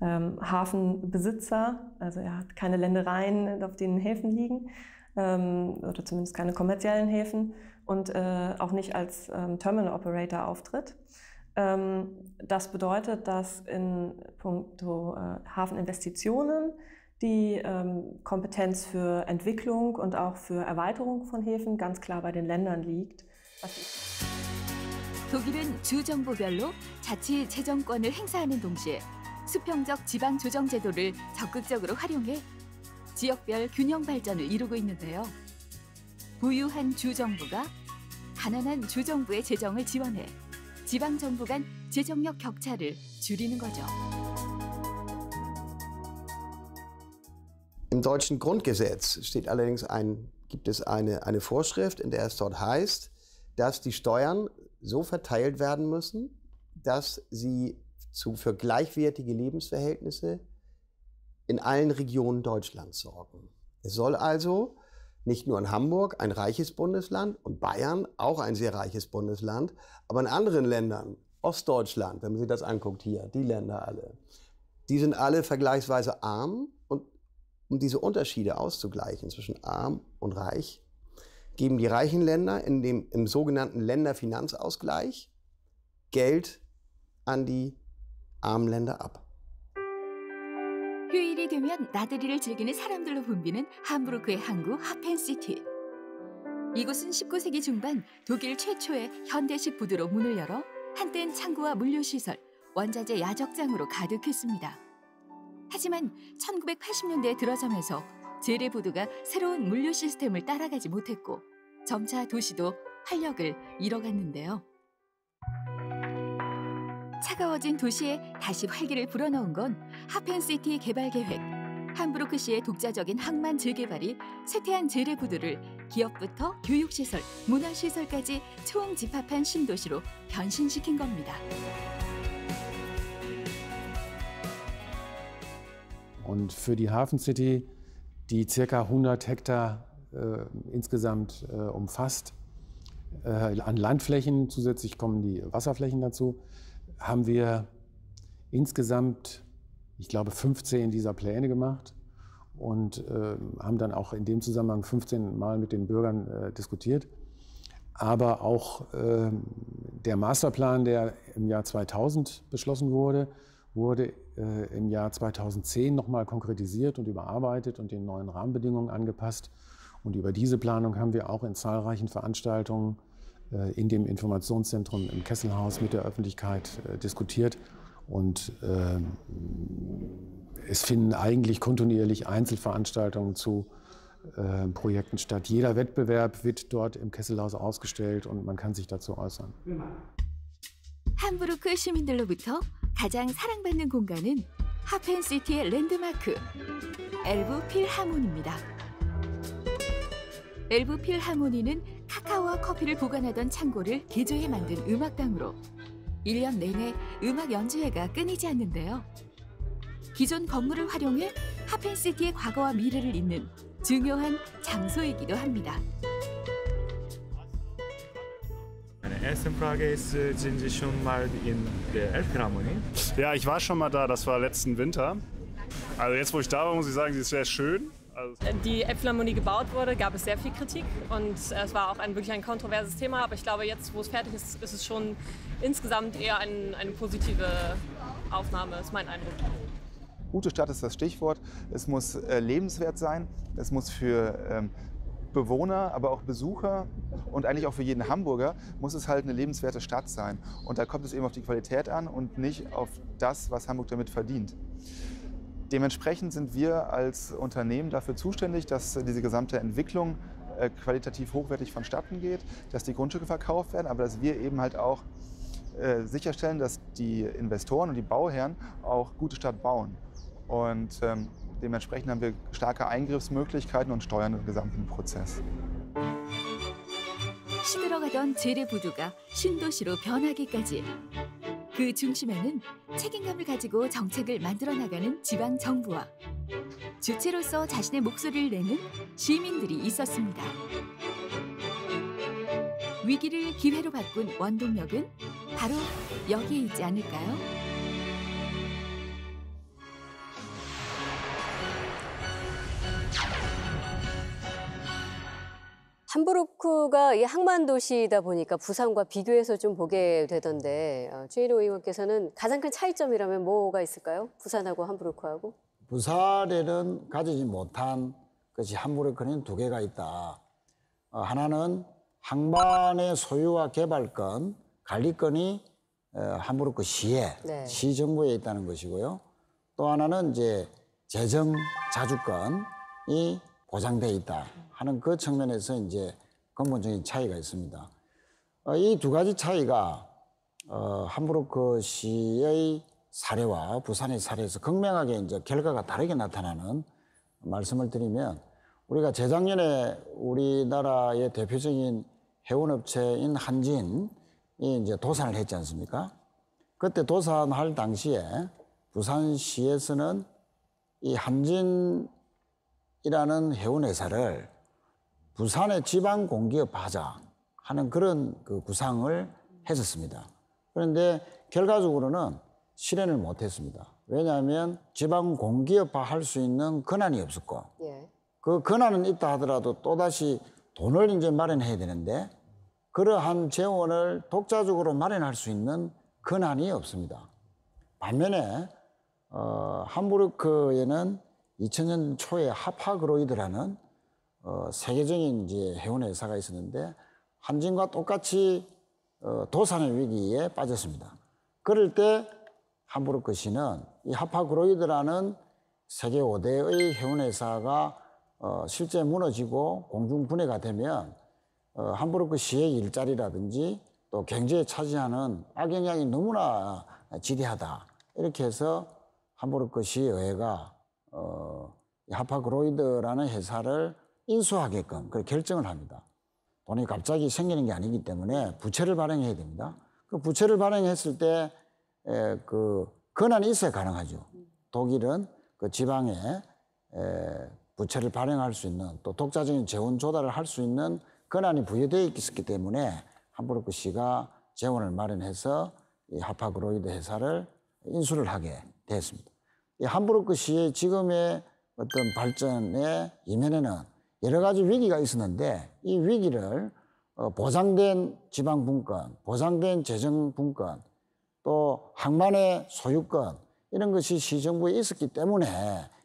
Hafenbesitzer, also er hat keine Ländereien, auf denen Häfen liegen, oder zumindest keine kommerziellen Häfen und auch nicht als Terminal Operator auftritt. Das bedeutet, dass in puncto Hafeninvestitionen die Kompetenz für Entwicklung und auch für Erweiterung von Häfen ganz klar bei den Ländern liegt. 독일은 주정부별로 자치 재정권을 행사하는 동시에 수평적 지방 조정 제도를 적극적으로 활용해 지역별 균형 발전을 이루고 있는데요. 부유한 주정부가 가난한 주정부의 재정을 지원해 지방 정부 간 재정력 격차를 줄이는 거죠. Im deutschen Grundgesetz gibt es eine Vorschrift, in der es dort heißt, dass die Steuern so verteilt werden müssen, dass sie für gleichwertige Lebensverhältnisse in allen Regionen Deutschlands sorgen. Es soll also nicht nur in Hamburg, ein reiches Bundesland, und Bayern, auch ein sehr reiches Bundesland, aber in anderen Ländern, Ostdeutschland, wenn man sich das anguckt hier, die Länder alle, die sind alle vergleichsweise arm, und um diese Unterschiede auszugleichen zwischen arm und reich, geben die reichen Länder im sogenannten Länderfinanzausgleich Geld an die armen Länder ab. 휴일이 되면 나들이를 즐기는 사람들로 붐비는 함부르크의 항구 하펜시티. 이곳은 19세기 중반 독일 최초의 현대식 부두로 문을 열어 한때는 창고와 물류시설, 원자재 야적장으로 가득했습니다. 하지만 1980년대에 들어서면서 재래부두가 새로운 물류 시스템을 따라가지 못했고 점차 도시도 활력을 잃어갔는데요. 차가워진 도시에 다시 활기를 불어넣은 건 하펜시티 개발 계획. 함부르크시의 독자적인 항만 재개발이 쇠퇴한 재래부두를 기업부터 교육시설, 문화시설까지 총집합한 신도시로 변신시킨 겁니다. Und für die Hafen City, die ca. 100 Hektar insgesamt umfasst, an Landflächen, zusätzlich kommen die Wasserflächen dazu, haben wir insgesamt, ich glaube, 15 dieser Pläne gemacht und haben dann auch in dem Zusammenhang 15 Mal mit den Bürgern diskutiert. Aber auch der Masterplan, der im Jahr 2000 beschlossen wurde, wurde im Jahr 2010 nochmal konkretisiert und überarbeitet und den neuen Rahmenbedingungen angepasst. Und über diese Planung haben wir auch in zahlreichen Veranstaltungen in dem Informationszentrum im Kesselhaus mit der Öffentlichkeit diskutiert. Und es finden eigentlich kontinuierlich Einzelveranstaltungen zu Projekten statt. Jeder Wettbewerb wird dort im Kesselhaus ausgestellt und man kann sich dazu äußern. 함부르크 시민들로부터 가장 사랑받는 공간은 하펜시티의 랜드마크, 엘브 필하모니입니다. 엘브 필하모니는 카카오와 커피를 보관하던 창고를 개조해 만든 음악당으로 1년 내내 음악 연주회가 끊이지 않는데요. 기존 건물을 활용해 하펜시티의 과거와 미래를 잇는 중요한 장소이기도 합니다. Erst in Prague sind Sie schon mal in der Elbphilharmonie? Ja, ich war schon mal da, das war letzten Winter. Also jetzt, wo ich da war, muss ich sagen, sie ist sehr schön. Die Elbphilharmonie gebaut wurde, gab es sehr viel Kritik und es war auch wirklich ein kontroverses Thema. Aber ich glaube, jetzt, wo es fertig ist, ist es schon insgesamt eher eine positive Aufnahme, ist mein Eindruck. Gute Stadt ist das Stichwort. Es muss lebenswert sein. Es muss für Bewohner, aber auch Besucher und eigentlich auch für jeden Hamburger muss es halt eine lebenswerte Stadt sein. Und da kommt es eben auf die Qualität an und nicht auf das, was Hamburg damit verdient. Dementsprechend sind wir als Unternehmen dafür zuständig, dass diese gesamte Entwicklung qualitativ hochwertig vonstatten geht, dass die Grundstücke verkauft werden, aber dass wir eben halt auch sicherstellen, dass die Investoren und die Bauherren auch gute Stadt bauen. Und dementsprechend haben wir starke Eingriffsmöglichkeiten und steuern den gesamten Prozess. 시들어가던 재래부두가 신도시로 변하기까지 그 중심에는 책임감을 가지고 정책을 만들어 나가는 지방 정부와 주체로서 자신의 목소리를 내는 시민들이 있었습니다. 위기를 기회로 바꾼 원동력은 바로 여기에 있지 않을까요? 함부르크가 이 항만 도시이다 보니까 부산과 비교해서 좀 보게 되던데 최일호 의원께서는 가장 큰 차이점이라면 뭐가 있을까요? 부산하고 함부르크하고? 부산에는 가지지 못한 것이 함부르크는 두 개가 있다. 하나는 항만의 소유와 개발권, 관리권이 함부르크 시에, 네. 시 정부에 있다는 것이고요. 또 하나는 이제 재정 자주권이 보장돼 있다 하는 그 측면에서 이제 근본적인 차이가 있습니다. 이 두 가지 차이가 함부르크 시의 사례와 부산의 사례에서 극명하게 이제 결과가 다르게 나타나는 말씀을 드리면, 우리가 재작년에 우리나라의 대표적인 해운업체인 한진이 이제 도산을 했지 않습니까? 그때 도산할 당시에 부산시에서는 이 한진이라는 해운회사를 부산의 지방 공기업 하자 하는 그런 그 구상을 했었습니다. 그런데 결과적으로는 실현을 못했습니다. 왜냐하면 지방 공기업화 할 수 있는 권한이 없었고, 그 권한은 있다 하더라도 또다시 돈을 이제 마련해야 되는데 그러한 재원을 독자적으로 마련할 수 있는 권한이 없습니다. 반면에 함부르크에는 2000년 초에 하파그로이드라는 세계적인 이제 해운 회사가 있었는데 한진과 똑같이 도산의 위기에 빠졌습니다. 그럴 때 함부르크시는 이 하파그로이드라는 세계 5대의 해운 회사가 실제 무너지고 공중분해가 되면 함부르크시의 일자리라든지 또 경제에 차지하는 악영향이 너무나 지대하다. 이렇게 해서 함부르크시 의회가 하파그로이드라는 회사를 인수하게끔 그 결정을 합니다. 돈이 갑자기 생기는 게 아니기 때문에 부채를 발행해야 됩니다. 그 부채를 발행했을 때 그 권한이 있어야 가능하죠. 독일은 그 지방에 부채를 발행할 수 있는 또 독자적인 재원 조달을 할 수 있는 권한이 부여되어 있었기 때문에 함부르크시가 재원을 마련해서 이 하파그로이드 회사를 인수를 하게 됐습니다. 이 함부르크시의 지금의 어떤 발전의 이면에는 여러 가지 위기가 있었는데 이 위기를 보장된 지방분권, 보장된 재정분권, 또 항만의 소유권 이런 것이 시정부에 있었기 때문에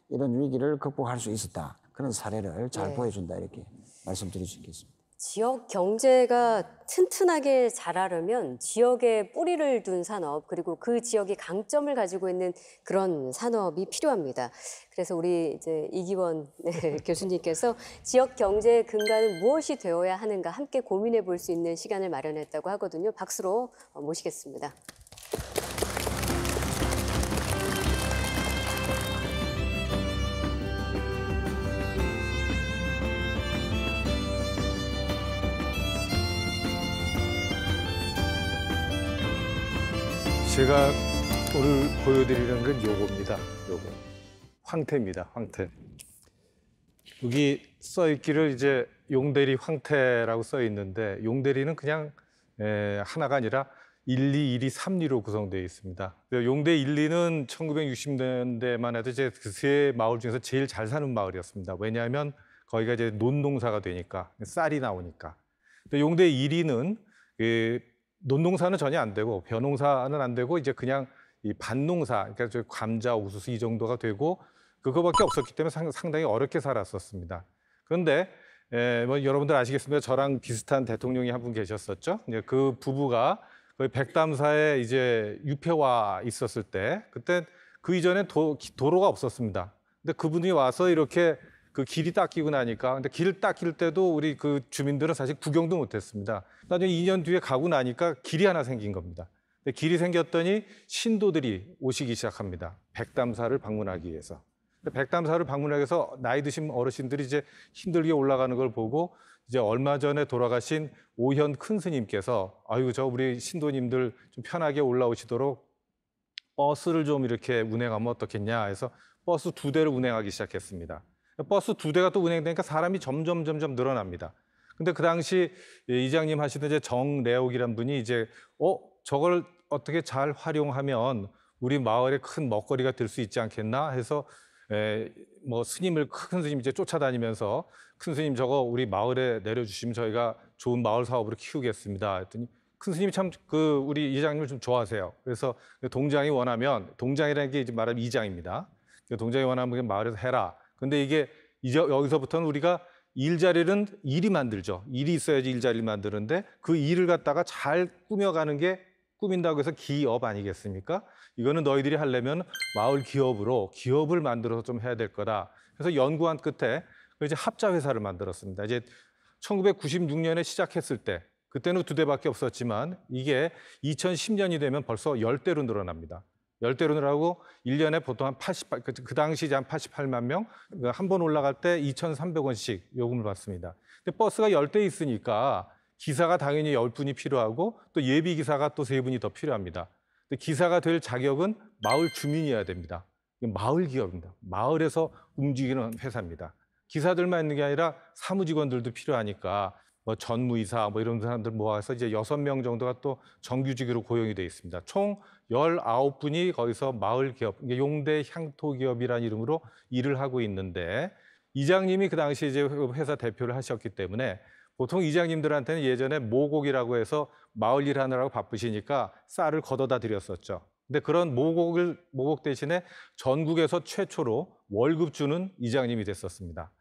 이런 위기를 극복할 수 있었다. 그런 사례를 잘 보여준다 이렇게 말씀드릴 수 있겠습니다. 지역 경제가 튼튼하게 자라려면 지역에 뿌리를 둔 산업, 그리고 그 지역이 강점을 가지고 있는 그런 산업이 필요합니다. 그래서 우리 이제 이기원 교수님께서 지역 경제의 근간은 무엇이 되어야 하는가 함께 고민해 볼 수 있는 시간을 마련했다고 하거든요. 박수로 모시겠습니다. 제가 오늘 보여드리는 건 요겁니다. 요거. 황태입니다. 황태. 여기 써있기를 이제 용대리 황태라고 써 있는데 용대리는 그냥 하나가 아니라 1리, 2리, 3리로 구성되어 있습니다. 용대 1리는 1960년대만 해도 이제 그 세 마을 중에서 제일 잘 사는 마을이었습니다. 왜냐하면 거기가 이제 논농사가 되니까 쌀이 나오니까. 근데 용대 2리는 논농사는 전혀 안 되고 벼농사는 안 되고 이제 그냥 이 밭농사, 그러니까 저 감자, 옥수수 이 정도가 되고 그거밖에 없었기 때문에 상당히 어렵게 살았었습니다. 그런데 뭐 여러분들 아시겠습니다. 저랑 비슷한 대통령이 한 분 계셨었죠. 이제 그 부부가 거의 백담사에 이제 유폐와 있었을 때 그때 그 이전에 도로가 없었습니다. 근데 그분이 와서 이렇게 그 길이 닦이고 나니까 근데 길을 닦일 때도 우리 그 주민들은 사실 구경도 못했습니다. 나중에 2년 뒤에 가고 나니까 길이 하나 생긴 겁니다. 근데 길이 생겼더니 신도들이 오시기 시작합니다. 백담사를 방문하기 위해서. 백담사를 방문하기 위해서 나이 드신 어르신들이 이제 힘들게 올라가는 걸 보고 이제 얼마 전에 돌아가신 오현 큰 스님께서 아이고 저 우리 신도님들 좀 편하게 올라오시도록 버스를 좀 이렇게 운행하면 어떻겠냐 해서 버스 2대를 운행하기 시작했습니다. 버스 2대가 또 운행되니까 사람이 점점 늘어납니다. 근데 그 당시 이장님 하시던 이제 정래옥이란 분이 이제 저걸 어떻게 잘 활용하면 우리 마을에 큰 먹거리가 될 수 있지 않겠나 해서 뭐 스님을 큰 스님 이제 쫓아다니면서 큰 스님 저거 우리 마을에 내려주시면 저희가 좋은 마을 사업으로 키우겠습니다. 했더니 큰 스님이 참 그 우리 이장님을 좀 좋아하세요. 그래서 동장이 원하면 동장이라는 게 이제 말하면 이장입니다. 동장이 원하면 마을에서 해라. 근데 이게 이제 여기서부터는 우리가 일자리는 일이 만들죠. 일이 있어야지 일자리를 만드는데 그 일을 갖다가 잘 꾸며가는 게 꾸민다고 해서 기업 아니겠습니까? 이거는 너희들이 하려면 마을 기업을 만들어서 좀 해야 될 거다. 그래서 연구한 끝에 이제 합자회사를 만들었습니다. 이제 1996년에 시작했을 때 그때는 2대밖에 없었지만 이게 2010년이 되면 벌써 10대로 늘어납니다. 10대로 늘어나고 1년에 보통 한 88, 그 당시 한 88만 명, 한 번 올라갈 때 2,300원씩 요금을 받습니다. 근데 버스가 10대 있으니까 기사가 당연히 10분이 필요하고 또 예비 기사가 또 3분이 더 필요합니다. 근데 기사가 될 자격은 마을 주민이어야 됩니다. 마을 기업입니다. 마을에서 움직이는 회사입니다. 기사들만 있는 게 아니라 사무직원들도 필요하니까 뭐 전무이사 뭐 이런 사람들 모아서 이제 6명 정도가 또 정규직으로 고용이 되어 있습니다. 총 19분이 거기서 마을 기업, 용대 향토 기업이라는 이름으로 일을 하고 있는데 이장님이 그 당시 이제 회사 대표를 하셨기 때문에 보통 이장님들한테는 예전에 모곡이라고 해서 마을 일 하느라고 바쁘시니까 쌀을 걷어다 드렸었죠. 근데 그런 모곡 대신에 전국에서 최초로 월급 주는 이장님이 됐었습니다.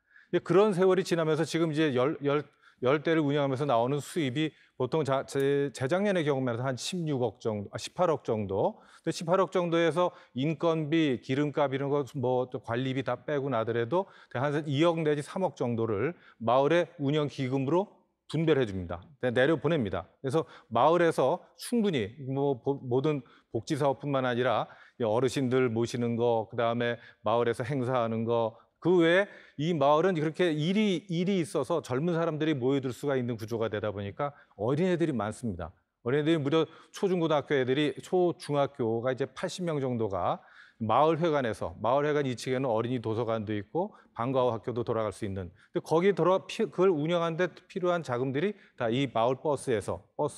그런 세월이 지나면서 지금 이제 10대를 운영하면서 나오는 수입이 보통 재작년의 경우만 해도 한 16억 정도, 18억 정도. 근데 18억 정도에서 인건비, 기름값 이런 거 뭐 관리비 다 빼고 나더라도 한 2억 내지 3억 정도를 마을의 운영 기금으로 분배를 해줍니다. 내려 보냅니다. 그래서 마을에서 충분히 뭐 모든 복지 사업뿐만 아니라 어르신들 모시는 거, 그다음에 마을에서 행사하는 거, 그 외에 이 마을은 그렇게 일이 있어서 젊은 사람들이 모여들 수가 있는 구조가 되다 보니까 어린애들이 많습니다. 어린애들이 무려 초중고등학교 애들이 초중학교가 이제 80명 정도가 마을회관 2층에는 어린이 도서관도 있고 방과후 학교도 돌아갈 수 있는. 근데 거기 그걸 운영하는 데 필요한 자금들이 다 이 마을 버스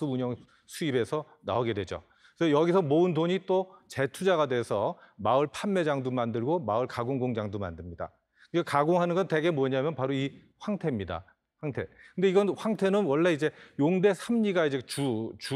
운영 수입에서 나오게 되죠. 그래서 여기서 모은 돈이 또 재투자가 돼서 마을 판매장도 만들고 마을 가공 공장도 만듭니다. 가공하는 건 대개 뭐냐면 바로 이 황태입니다. 황태. 근데 이건 황태는 원래 이제 용대 삼리가 이제 주로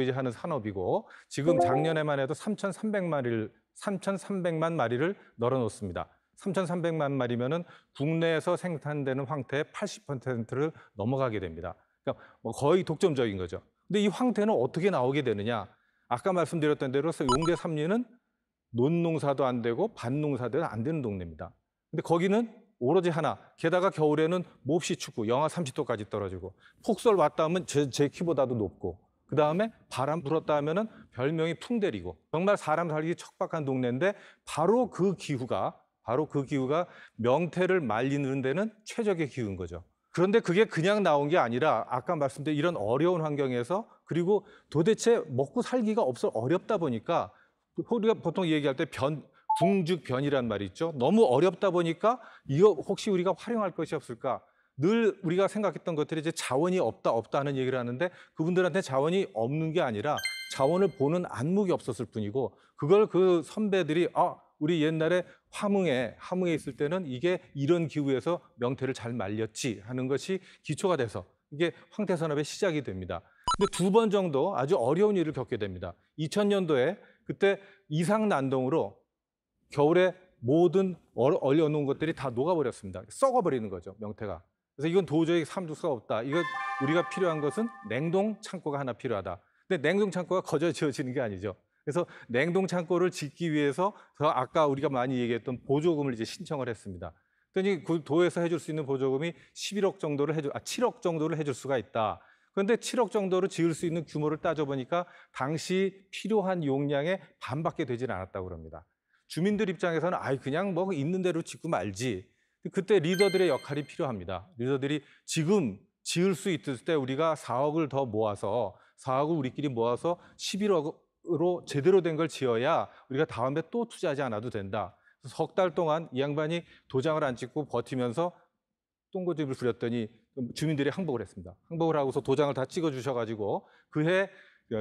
이제 하는 산업이고 지금 작년에만 해도 3,300만 마리를 널어놓습니다. 3,300만 마리면은 국내에서 생산되는 황태의 80%를 넘어가게 됩니다. 그러니까 뭐 거의 독점적인 거죠. 근데 이 황태는 어떻게 나오게 되느냐? 아까 말씀드렸던 대로 용대 삼리는 논농사도 안 되고 밭농사도 안 되는 동네입니다. 근데 거기는 오로지 하나, 게다가 겨울에는 몹시 춥고 영하 30도까지 떨어지고 폭설 왔다 하면 제 키보다도 높고 그다음에 바람 불었다 하면은 별명이 풍대리고 정말 사람 살기 척박한 동네인데 바로 그 기후가 명태를 말리는 데는 최적의 기후인 거죠. 그런데 그게 그냥 나온 게 아니라 아까 말씀드린 이런 어려운 환경에서 그리고 도대체 먹고 살기가 어렵다 보니까 우리가 보통 얘기할 때 궁즉변이란 말이 있죠. 너무 어렵다 보니까 이거 혹시 우리가 활용할 것이 없을까? 늘 우리가 생각했던 것들이 이제 자원이 없다 하는 얘기를 하는데 그분들한테 자원이 없는 게 아니라 자원을 보는 안목이 없었을 뿐이고 그걸 그 선배들이 우리 옛날에 함흥에 있을 때는 이게 이런 기후에서 명태를 잘 말렸지 하는 것이 기초가 돼서 이게 황태산업의 시작이 됩니다. 근데 2번 정도 아주 어려운 일을 겪게 됩니다. 2000년도에 그때 이상난동으로 겨울에 모든 얼려놓은 것들이 다 녹아버렸습니다. 썩어버리는 거죠, 명태가. 그래서 이건 도저히 삼을 수가 없다. 이거 우리가 필요한 것은 냉동 창고가 하나 필요하다. 근데 냉동 창고가 거저 지어지는 게 아니죠. 그래서 냉동 창고를 짓기 위해서 아까 우리가 많이 얘기했던 보조금을 이제 신청을 했습니다. 그랬더니 그 도에서 해줄 수 있는 보조금이 7억 정도를 해줄 수가 있다. 그런데 7억 정도로 지을 수 있는 규모를 따져보니까 당시 필요한 용량의 반밖에 되질 않았다고 그럽니다. 주민들 입장에서는 그냥 뭐 있는 대로 짓고 말지. 그때 리더들의 역할이 필요합니다. 리더들이 지금 지을 수 있을 때 우리가 4억을 더 모아서 4억을 우리끼리 모아서 11억으로 제대로 된 걸 지어야 우리가 다음에 또 투자하지 않아도 된다. 석 달 동안 이 양반이 도장을 안 찍고 버티면서 똥고집을 부렸더니 주민들이 항복을 했습니다. 항복을 하고서 도장을 다 찍어주셔가지고 그해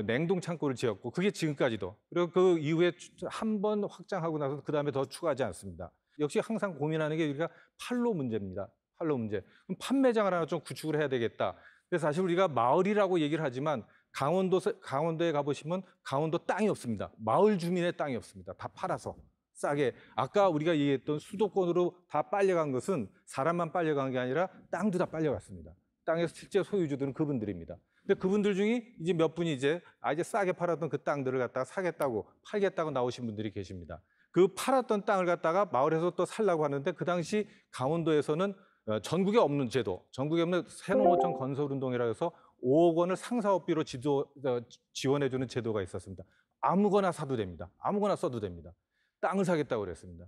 냉동 창고를 지었고 그게 지금까지도 그리고 그 이후에 한 번 확장하고 나서 그다음에 더 추가하지 않습니다. 역시 항상 고민하는 게 우리가 판로 문제입니다. 판로 문제. 그럼 판매장을 하나 좀 구축을 해야 되겠다. 그래서 사실 우리가 마을이라고 얘기를 하지만 강원도에 가보시면 강원도 땅이 없습니다. 마을 주민의 땅이 없습니다. 다 팔아서 싸게. 아까 우리가 얘기했던 수도권으로 다 빨려간 것은 사람만 빨려간 게 아니라 땅도 다 빨려갔습니다. 땅에서 실제 소유주들은 그분들입니다. 근데 그분들 중에 이제 몇 분이 이제 싸게 팔았던 그 땅들을 갖다가 사겠다고 팔겠다고 나오신 분들이 계십니다. 그 팔았던 땅을 갖다가 마을에서 또 살라고 하는데 그 당시 강원도에서는 전국에 없는 제도, 전국에 없는 새농어촌 건설운동이라고 해서 5억 원을 상사업비로 지원해주는 제도가 있었습니다. 아무거나 사도 됩니다. 아무거나 써도 됩니다. 땅을 사겠다고 그랬습니다.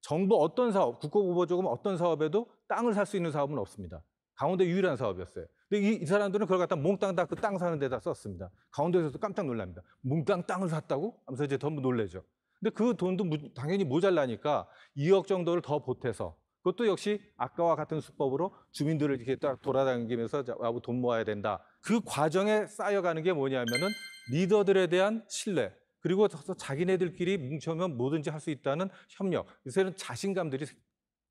정부 어떤 사업, 국고보조금 어떤 사업에도 땅을 살 수 있는 사업은 없습니다. 강원도 유일한 사업이었어요. 근데 이 사람들은 그걸 갖다 몽땅 다 그 땅 사는 데다 썼습니다. 강원도에서도 깜짝 놀랍니다. 몽땅 땅을 샀다고? 하면서 이제 전부 놀래죠. 근데 그 돈도 당연히 모자라니까 2억 정도를 더 보태서 그것도 역시 아까와 같은 수법으로 주민들을 이렇게 딱 돌아다니면서 돈 모아야 된다. 그 과정에 쌓여가는 게 뭐냐면은 리더들에 대한 신뢰, 그리고 자기네들끼리 뭉쳐면 뭐든지 할 수 있다는 협력, 요새는 자신감들이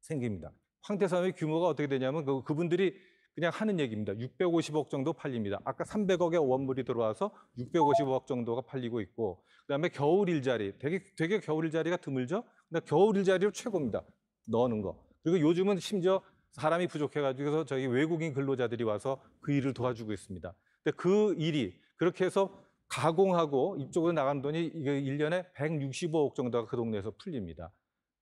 생깁니다. 황태산업의 규모가 어떻게 되냐면 그분들이 그냥 하는 얘기입니다. 650억 정도 팔립니다. 아까 300억의 원물이 들어와서 650억 정도가 팔리고 있고, 그다음에 겨울 일자리, 되게 겨울 일자리가 드물죠? 근데 겨울 일자리로 최고입니다. 넣는 거. 그리고 요즘은 심지어 사람이 부족해가지고 저희 외국인 근로자들이 와서 그 일을 도와주고 있습니다. 근데 그 일이 그렇게 해서 가공하고 이쪽으로 나간 돈이 이게 1년에 165억 정도가 그 동네에서 풀립니다.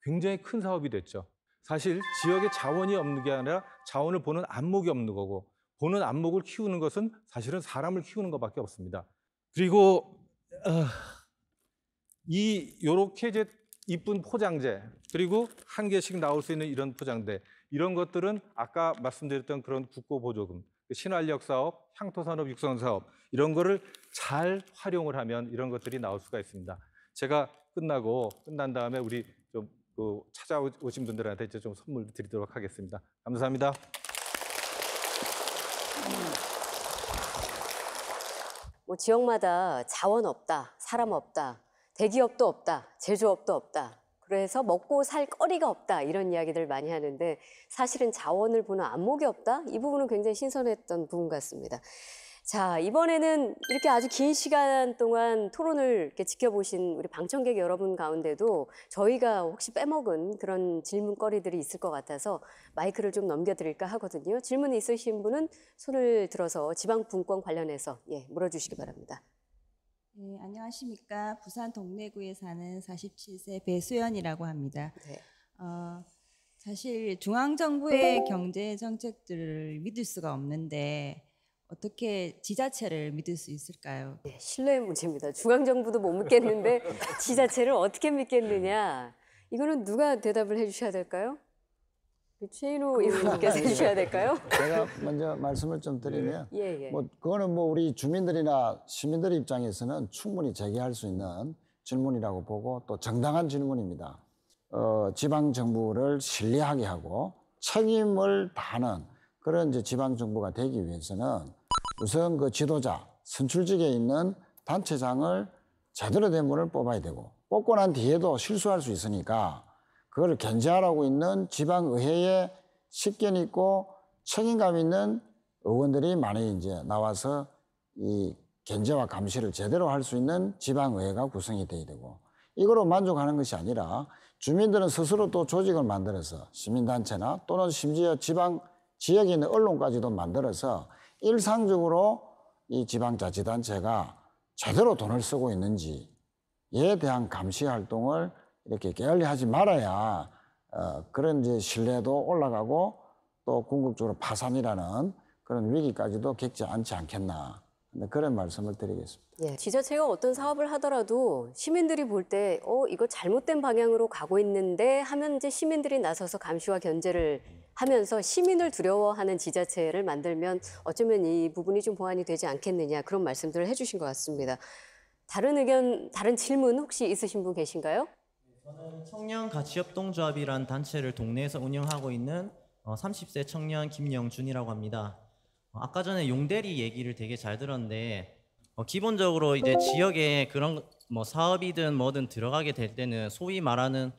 굉장히 큰 사업이 됐죠. 사실 지역에 자원이 없는 게 아니라 자원을 보는 안목이 없는 거고, 보는 안목을 키우는 것은 사실은 사람을 키우는 것밖에 없습니다. 그리고 요렇게 이제 이쁜 포장재, 그리고 한 개씩 나올 수 있는 이런 포장재, 이런 것들은 아까 말씀드렸던 그런 국고보조금, 신활력 사업, 향토산업 육성 사업, 이런 거를 잘 활용을 하면 이런 것들이 나올 수가 있습니다. 제가 끝난 다음에 우리 좀 찾아오신 분들한테 이제 좀 선물 드리도록 하겠습니다. 감사합니다. 뭐 지역마다 자원 없다, 사람 없다, 대기업도 없다, 제조업도 없다. 그래서 먹고 살 거리가 없다, 이런 이야기들 많이 하는데 사실은 자원을 보는 안목이 없다? 이 부분은 굉장히 신선했던 부분 같습니다. 자, 이번에는 이렇게 아주 긴 시간 동안 토론을 이렇게 지켜보신 우리 방청객 여러분 가운데도 저희가 혹시 빼먹은 그런 질문거리들이 있을 것 같아서 마이크를 좀 넘겨드릴까 하거든요. 질문 있으신 분은 손을 들어서 지방분권 관련해서 물어주시기 바랍니다. 네, 안녕하십니까. 부산 동래구에 사는 47세 배수연이라고 합니다. 네. 사실 중앙정부의 경제 정책들을 믿을 수가 없는데 어떻게 지자체를 믿을 수 있을까요? 네, 신뢰의 문제입니다. 중앙정부도 못 믿겠는데 지자체를 어떻게 믿겠느냐. 이거는 누가 대답을 해주셔야 될까요? 최인호 의원님께서 해주셔야 될까요? 제가 먼저 말씀을 좀 드리면, 예. 그거는 우리 주민들이나 시민들 입장에서는 충분히 제기할 수 있는 질문이라고 보고 또 정당한 질문입니다. 지방 정부를 신뢰하게 하고 책임을 다하는 그런 이제 지방 정부가 되기 위해서는 우선 그 지도자, 선출직에 있는 단체장을 제대로 된 분을 뽑아야 되고, 뽑고 난 뒤에도 실수할 수 있으니까 그걸 견제하라고 있는 지방의회에 식견 있고 책임감 있는 의원들이 많이 이제 나와서 이 견제와 감시를 제대로 할 수 있는 지방의회가 구성이 돼야 되고, 이거로 만족하는 것이 아니라 주민들은 스스로 또 조직을 만들어서 시민단체나 또는 심지어 지역에 있는 언론까지도 만들어서 일상적으로 이 지방자치단체가 제대로 돈을 쓰고 있는지에 대한 감시 활동을 이렇게 게을리 하지 말아야 그런 이제 신뢰도 올라가고 또 궁극적으로 파산이라는 그런 위기까지도 겪지 않지 않겠나, 그런 말씀을 드리겠습니다. 예, 지자체가 어떤 사업을 하더라도 시민들이 볼 때 이거 잘못된 방향으로 가고 있는데 하면 이제 시민들이 나서서 감시와 견제를 하면서 시민을 두려워하는 지자체를 만들면 어쩌면 이 부분이 좀 보완이 되지 않겠느냐, 그런 말씀들을 해주신 것 같습니다. 다른 의견, 다른 질문 혹시 있으신 분 계신가요? 저는 청년가치협동조합이란 단체를 동네에서 운영하고 있는 30세 청년 김영준이라고 합니다. 아까 전에 용대리 얘기를 되게 잘 들었는데 기본적으로 이제 지역에 그런 뭐 사업이든 뭐든 들어가게 될 때는 소위 말하는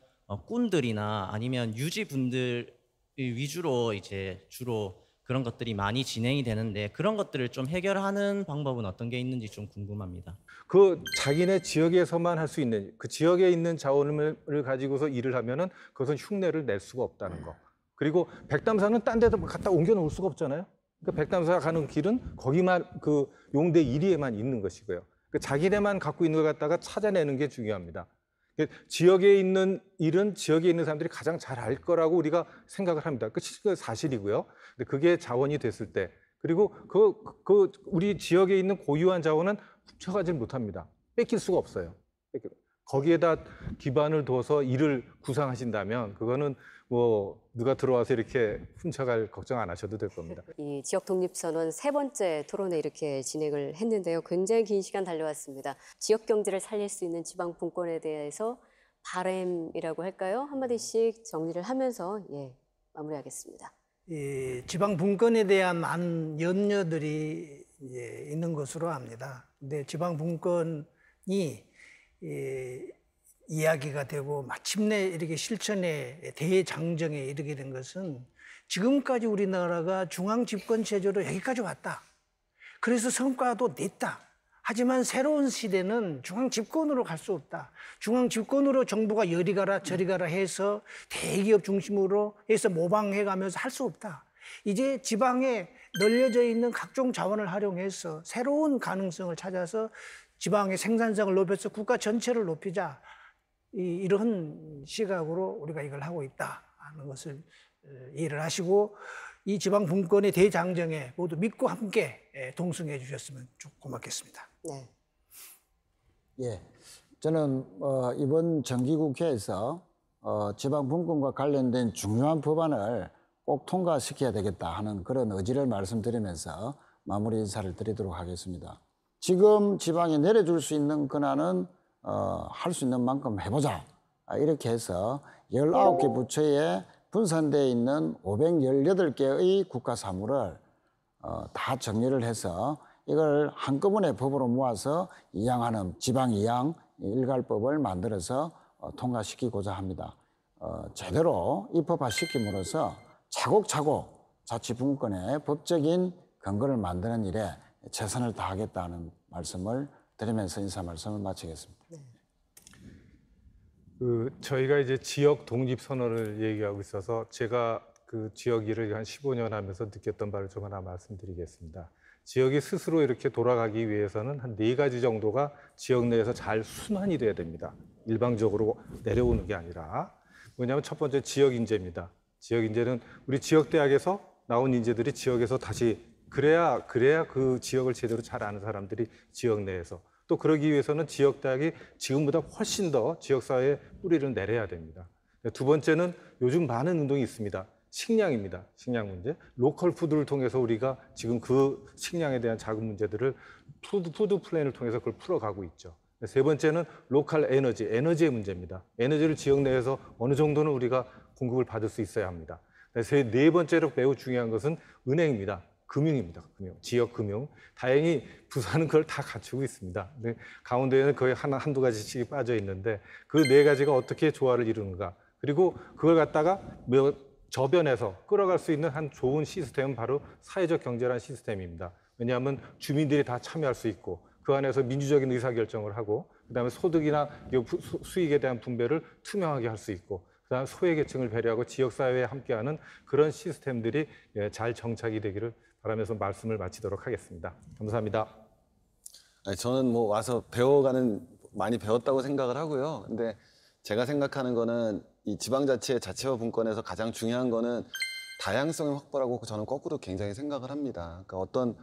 꾼들이나 아니면 유지분들 위주로 이제 주로 그런 것들이 많이 진행이 되는데, 그런 것들을 좀 해결하는 방법은 어떤 게 있는지 좀 궁금합니다. 그 자기네 지역에서만 할 수 있는, 그 지역에 있는 자원을 가지고서 일을 하면은 그것은 흉내를 낼 수가 없다는 거. 그리고 백담사는 딴 데도 갖다 옮겨 놓을 수가 없잖아요. 그러니까 백담사가 가는 길은 거기만, 그 용대 1위에만 있는 것이고요. 그 자기네만 갖고 있는 걸 갖다가 찾아내는 게 중요합니다. 지역에 있는 일은 지역에 있는 사람들이 가장 잘 알 거라고 우리가 생각을 합니다. 그 사실이고요. 근데 그게 자원이 됐을 때, 그리고 우리 지역에 있는 고유한 자원은 훔쳐가질 못합니다. 뺏길 수가 없어요. 거기에다 기반을 둬서 일을 구상하신다면 그거는 뭐 누가 들어와서 이렇게 훔쳐갈 걱정 안 하셔도 될 겁니다. 이 지역 독립선언 3번째 토론회 이렇게 진행을 했는데요. 굉장히 긴 시간 달려왔습니다. 지역 경제를 살릴 수 있는 지방 분권에 대해서 바램이라고 할까요? 한마디씩 정리를 하면서 마무리하겠습니다. 이 지방 분권에 대한 많은 염려들이 있는 것으로 압니다. 근데 지방 분권이 이야기가 되고 마침내 이렇게 실천의 대장정에 이르게 된 것은 지금까지 우리나라가 중앙 집권 체제로 여기까지 왔다. 그래서 성과도 냈다. 하지만 새로운 시대는 중앙 집권으로 갈 수 없다. 중앙 집권으로 정부가 여리 가라 저리 가라 해서 대기업 중심으로 해서 모방해 가면서 할 수 없다. 이제 지방에 널려져 있는 각종 자원을 활용해서 새로운 가능성을 찾아서 지방의 생산성을 높여서 국가 전체를 높이자. 이런 시각으로 우리가 이걸 하고 있다 하는 것을 이해를 하시고 이 지방 분권의 대장정에 모두 믿고 함께 동승해 주셨으면 좀 고맙겠습니다. 네. 예, 저는 이번 정기국회에서 지방 분권과 관련된 중요한 법안을 꼭 통과시켜야 되겠다 하는 그런 의지를 말씀드리면서 마무리 인사를 드리도록 하겠습니다. 지금 지방에 내려줄 수 있는 권한은 할 수 있는 만큼 해보자. 이렇게 해서 19개 부처에 분산되어 있는 518개의 국가 사무를 다 정리를 해서 이걸 한꺼번에 법으로 모아서 이양하는 지방 이양 일괄법을 만들어서 통과시키고자 합니다. 제대로 입법화시킴으로써 차곡차곡 자치분권의 법적인 근거를 만드는 일에 최선을 다하겠다는 말씀을 드리면서 인사 말씀을 마치겠습니다. 저희가 이제 지역 독립 선언을 얘기하고 있어서 제가 그 지역 일을 한 15년 하면서 느꼈던 바를 좀 하나 말씀드리겠습니다. 지역이 스스로 이렇게 돌아가기 위해서는 한 4가지 정도가 지역 내에서 잘 순환이 돼야 됩니다. 일방적으로 내려오는 게 아니라. 뭐냐면 첫 번째 지역 인재입니다. 지역 인재는 우리 지역 대학에서 나온 인재들이 지역에서 다시 그래야 그 지역을 제대로 잘 아는 사람들이 지역 내에서 또 그러기 위해서는 지역 대학이 지금보다 훨씬 더 지역 사회에 뿌리를 내려야 됩니다. 두 번째는 요즘 많은 운동이 있습니다. 식량입니다. 식량 문제. 로컬 푸드를 통해서 우리가 지금 그 식량에 대한 작은 문제들을 푸드 플랜을 통해서 그걸 풀어가고 있죠. 세 번째는 로컬 에너지의 문제입니다. 에너지를 지역 내에서 어느 정도는 우리가 공급을 받을 수 있어야 합니다. 네 번째로 매우 중요한 것은 은행입니다. 금융입니다. 지역 금융. 다행히 부산은 그걸 다 갖추고 있습니다. 근데 강원도에는 거의 한두 가지씩 빠져 있는데 그 4가지가 어떻게 조화를 이루는가. 그리고 그걸 갖다가 저변에서 끌어갈 수 있는 한 좋은 시스템은 바로 사회적 경제라는 시스템입니다. 왜냐하면 주민들이 다 참여할 수 있고 그 안에서 민주적인 의사결정을 하고 그다음에 소득이나 수익에 대한 분배를 투명하게 할 수 있고 그다음에 소외계층을 배려하고 지역사회에 함께하는 그런 시스템들이 잘 정착이 되기를 바라면서 말씀을 마치도록 하겠습니다. 감사합니다. 아니, 저는 뭐 와서 많이 배웠다고 생각을 하고요. 근데 제가 생각하는 거는 이 지방자치의 자치와 분권에서 가장 중요한 거는 다양성의 확보라고 저는 거꾸로 굉장히 생각을 합니다. 그러니까 어떤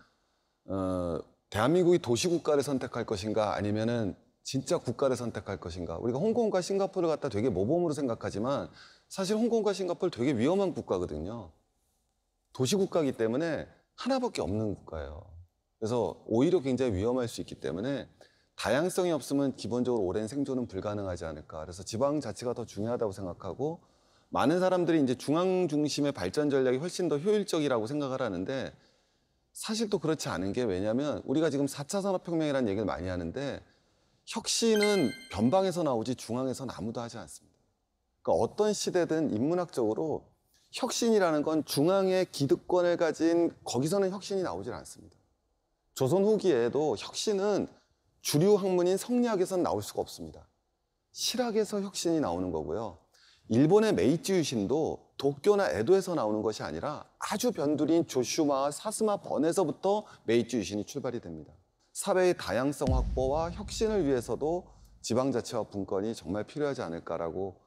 대한민국이 도시국가를 선택할 것인가 아니면은 진짜 국가를 선택할 것인가. 우리가 홍콩과 싱가포르를 갖다 되게 모범으로 생각하지만 사실 홍콩과 싱가포르 되게 위험한 국가거든요. 도시국가이기 때문에 하나밖에 없는 국가예요. 그래서 오히려 굉장히 위험할 수 있기 때문에 다양성이 없으면 기본적으로 오랜 생존은 불가능하지 않을까. 그래서 지방자치가 더 중요하다고 생각하고 많은 사람들이 이제 중앙 중심의 발전 전략이 훨씬 더 효율적이라고 생각을 하는데 사실 또 그렇지 않은 게 왜냐하면 우리가 지금 4차 산업혁명이라는 얘기를 많이 하는데 혁신은 변방에서 나오지 중앙에서는 아무도 하지 않습니다. 그러니까 어떤 시대든 인문학적으로 혁신이라는 건 중앙의 기득권을 가진 거기서는 혁신이 나오질 않습니다. 조선 후기에도 혁신은 주류 학문인 성리학에서는 나올 수가 없습니다. 실학에서 혁신이 나오는 거고요. 일본의 메이지 유신도 도쿄나 에도에서 나오는 것이 아니라 아주 변두리인 조슈마, 사스마 번에서부터 메이지 유신이 출발이 됩니다. 사회의 다양성 확보와 혁신을 위해서도 지방자치와 분권이 정말 필요하지 않을까라고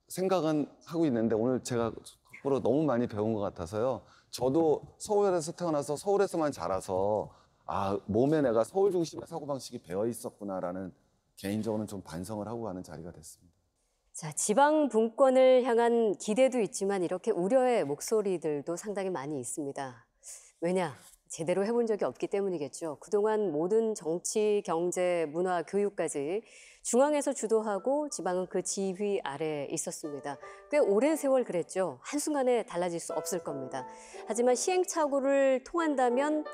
생각은 하고 있는데 오늘 제가 앞으로 너무 많이 배운 것 같아서요. 저도 서울에서 태어나서 서울에서만 자라서 몸에 내가 서울 중심의 사고방식이 배어 있었구나라는 개인적으로는 좀 반성을 하고 가는 자리가 됐습니다. 자, 지방 분권을 향한 기대도 있지만 이렇게 우려의 목소리들도 상당히 많이 있습니다. 왜냐? 제대로 해본 적이 없기 때문이겠죠. 그동안 모든 정치, 경제, 문화, 교육까지 중앙에서 주도하고 지방은 그 지휘 아래에 있었습니다. 꽤 오랜 세월 그랬죠. 한순간에 달라질 수 없을 겁니다. 하지만 시행착오를 통한다면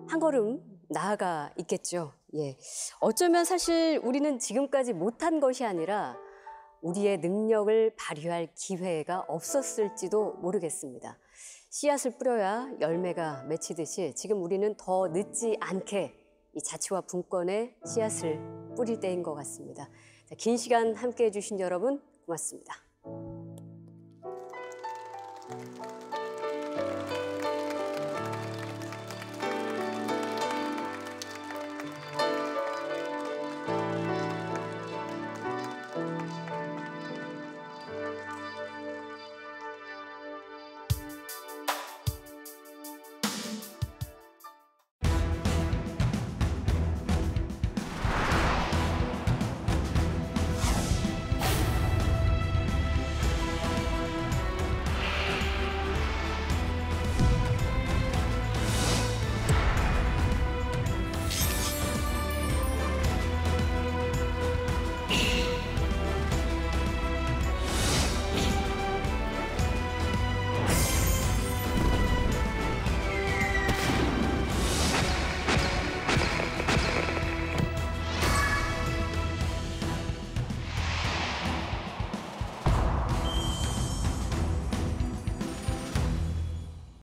한 걸음 나아가 있겠죠. 예. 어쩌면 사실 우리는 지금까지 못한 것이 아니라 우리의 능력을 발휘할 기회가 없었을지도 모르겠습니다. 씨앗을 뿌려야 열매가 맺히듯이 지금 우리는 더 늦지 않게 이 자치와 분권의 씨앗을 뿌릴 때인 것 같습니다. 긴 시간 함께해 주신 여러분 고맙습니다.